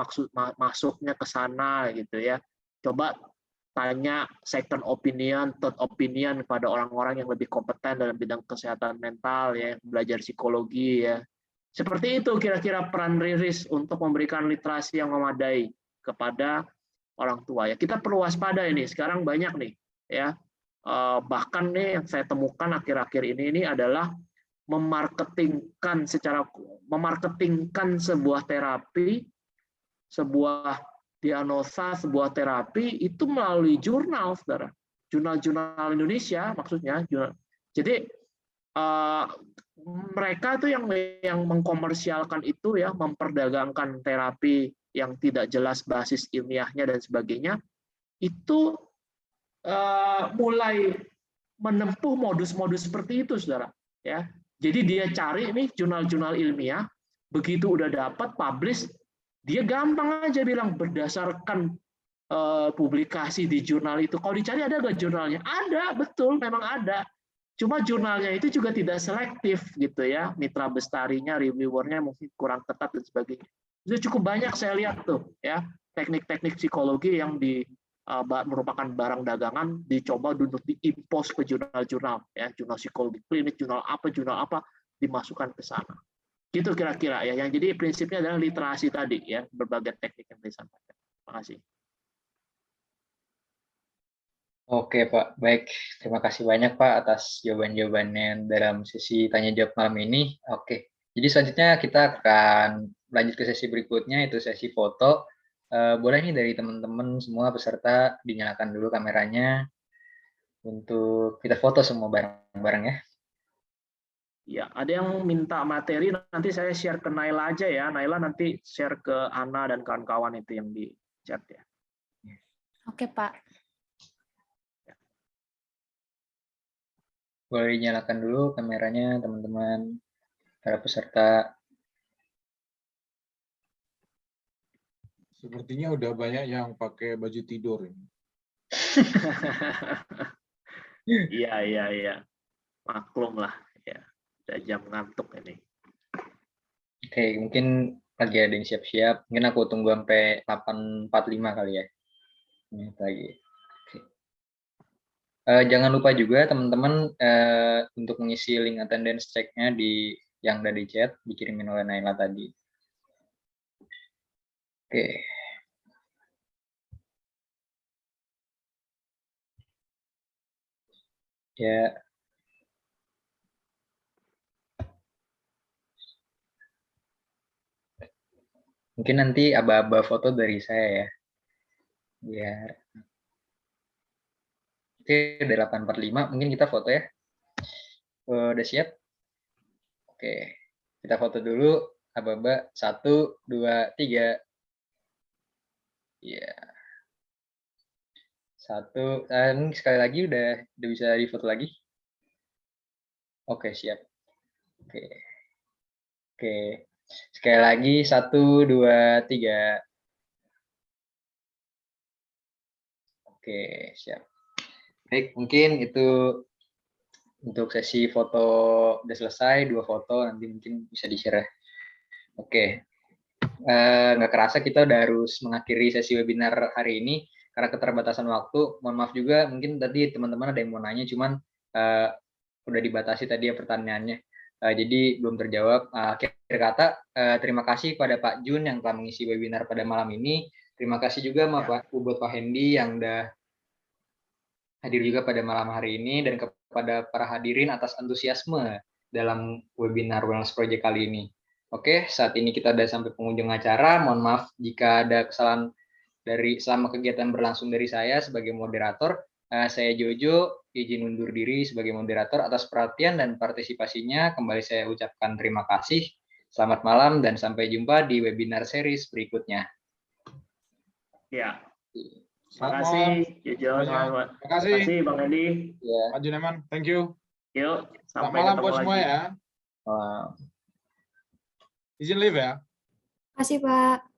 masuknya ke sana gitu ya. Coba tanya second opinion, third opinion kepada orang-orang yang lebih kompeten dalam bidang kesehatan mental ya, belajar psikologi ya. Seperti itu kira-kira peran RIRIS untuk memberikan literasi yang memadai kepada orang tua ya. Kita perlu waspada ini. Sekarang banyak nih ya. Bahkan nih yang saya temukan akhir-akhir ini adalah memarketingkan sebuah terapi, sebuah diagnosa, sebuah terapi itu melalui jurnal, saudara. Jurnal-jurnal Indonesia maksudnya. Jadi mereka itu yang mengkomersialkan itu ya, memperdagangkan terapi yang tidak jelas basis ilmiahnya dan sebagainya, itu mulai menempuh modus-modus seperti itu, saudara. Ya, jadi dia cari nih jurnal-jurnal ilmiah, begitu udah dapat publish, dia gampang aja bilang berdasarkan publikasi di jurnal itu. Kalau dicari ada nggak jurnalnya? Ada, betul, memang ada. Cuma jurnalnya itu juga tidak selektif gitu ya, mitra bestarinya, reviewernya mungkin kurang ketat dan sebagainya. Itu cukup banyak saya lihat tuh ya, teknik-teknik psikologi yang merupakan barang dagangan dicoba untuk diimpos ke jurnal-jurnal ya, jurnal psikologi klinik, jurnal apa dimasukkan ke sana. Gitu kira-kira ya. Yang jadi prinsipnya adalah literasi tadi ya, berbagai teknik yang disampaikan. Terima kasih. Oke Pak, baik. Terima kasih banyak Pak atas jawaban-jawabannya dalam sesi tanya jawab malam ini. Oke, jadi selanjutnya kita akan lanjut ke sesi berikutnya, itu sesi foto. Boleh nih dari teman-teman semua peserta dinyalakan dulu kameranya untuk kita foto semua bareng-bareng ya. Ya, ada yang minta materi, nanti saya share ke Naila aja ya. Naila nanti share ke Ana dan kawan-kawan itu yang di chat ya. Oke, Pak. Boleh dinyalakan dulu kameranya teman-teman, para peserta. Sepertinya udah banyak yang pakai baju tidur. Iya. Maklum lah ya. Udah jam ngantuk ini. Oke, mungkin lagi ada yang siap-siap. Mungkin aku tunggu sampai 8.45 kali ya. Ini lagi. Oke. Jangan lupa juga teman-teman untuk mengisi link attendance check-nya yang ada di chat, dikirimin oleh Naila tadi. Oke. Ya. Mungkin nanti aba-aba foto dari saya ya. Biar. Oke, udah 8.45, mungkin kita foto ya. Udah siap? Oke. Kita foto dulu. Aba-aba 1, 2, 3. Iya. 1, sekali lagi udah bisa difoto lagi. Oke, siap. Oke. Sekali lagi 1, 2, 3. Oke, siap. Baik, mungkin itu untuk sesi foto udah selesai, 2 foto nanti mungkin bisa di-share. Oke. Nggak kerasa kita udah harus mengakhiri sesi webinar hari ini karena keterbatasan waktu. Mohon maaf juga, mungkin tadi teman-teman ada yang mau nanya, cuman udah dibatasi tadi ya pertanyaannya. Jadi belum terjawab. Akhir kata, terima kasih kepada Pak Jun yang telah mengisi webinar pada malam ini. Terima kasih juga buat Pak Hendy yang udah hadir juga pada malam hari ini, dan kepada para hadirin atas antusiasme dalam webinar Wellness Project kali ini. Oke, saat ini kita sudah sampai penghujung acara. Mohon maaf jika ada kesalahan selama kegiatan berlangsung dari saya sebagai moderator. Saya Jojo, izin undur diri sebagai moderator. Atas perhatian dan partisipasinya, kembali saya ucapkan terima kasih. Selamat malam dan sampai jumpa di webinar series berikutnya. Ya. Terima kasih, Jojo. Terima kasih, Bang Edi. Ya. Pak Juneman, thank you. Yuk, Selamat sampai malam ketemu buat lagi. semua ya. Izin live ya. Kasih, Pak.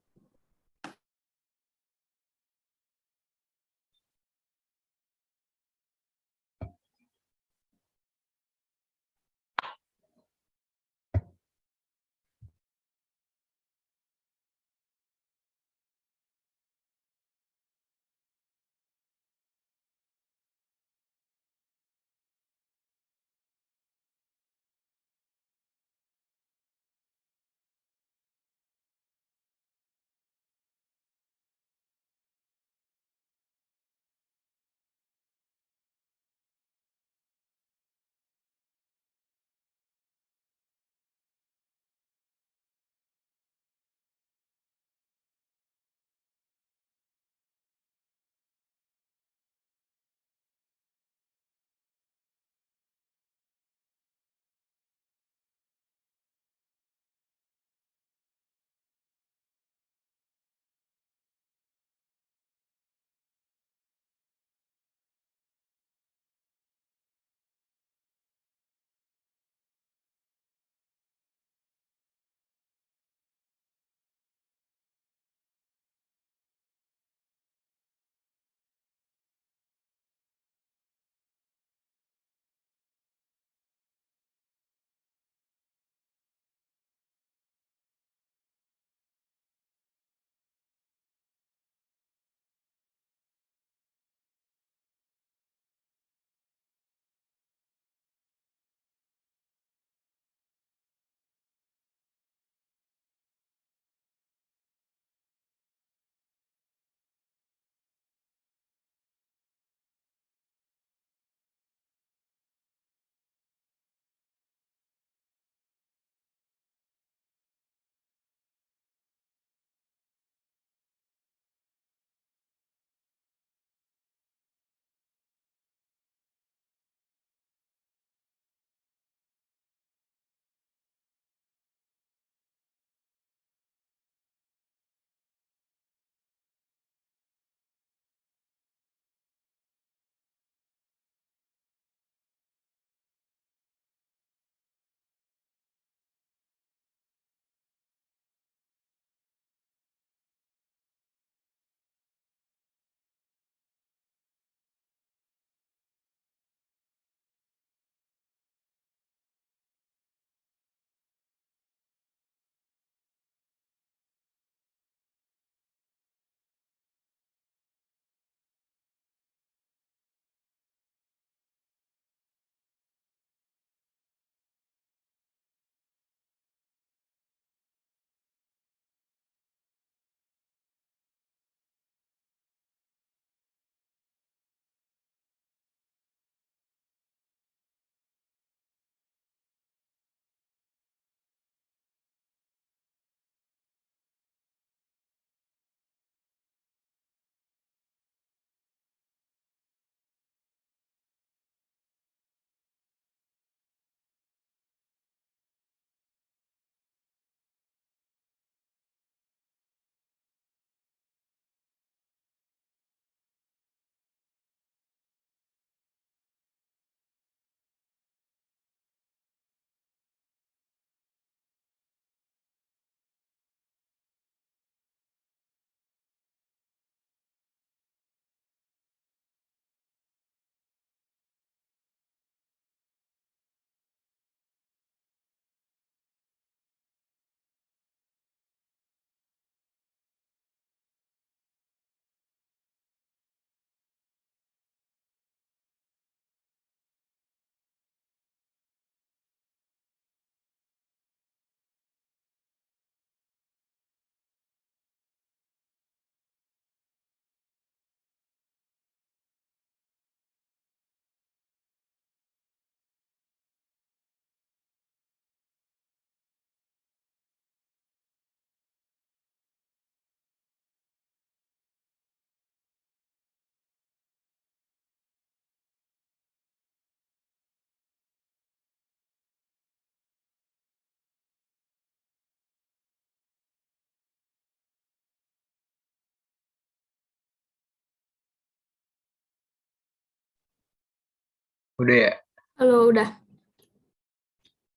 Udah ya? Halo, udah.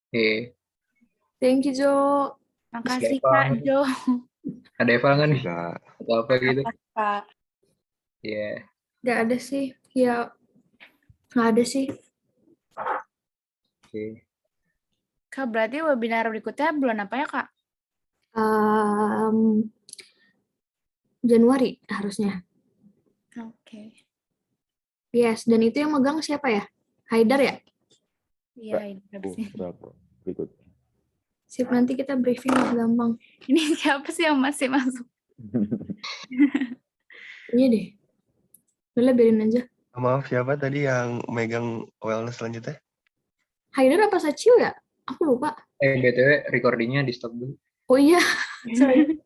Oke. Thank you, Jo. Terus Makasih, Kak gampang. Jo. Ada Eva nggak nih? Enggak. Atau apa gitu? Apa, Kak? Iya. Nggak ada sih. Ya, nggak ada sih. Oke. Kak, berarti webinar berikutnya bulan apa ya, Kak? Januari harusnya. Oke. Yes, dan itu yang megang siapa ya? Haidar ya? Iya, ini habisnya. Berapa berikut? Sip, nanti kita briefing lebih gampang. Ini siapa sih yang masih masuk? Iya deh. Udah lah, biarin aja. Maaf, siapa tadi yang megang wellness selanjutnya? Haidar apa Sacio ya? Aku lupa. BTW recordingnya di stop dulu. Oh iya, sorry.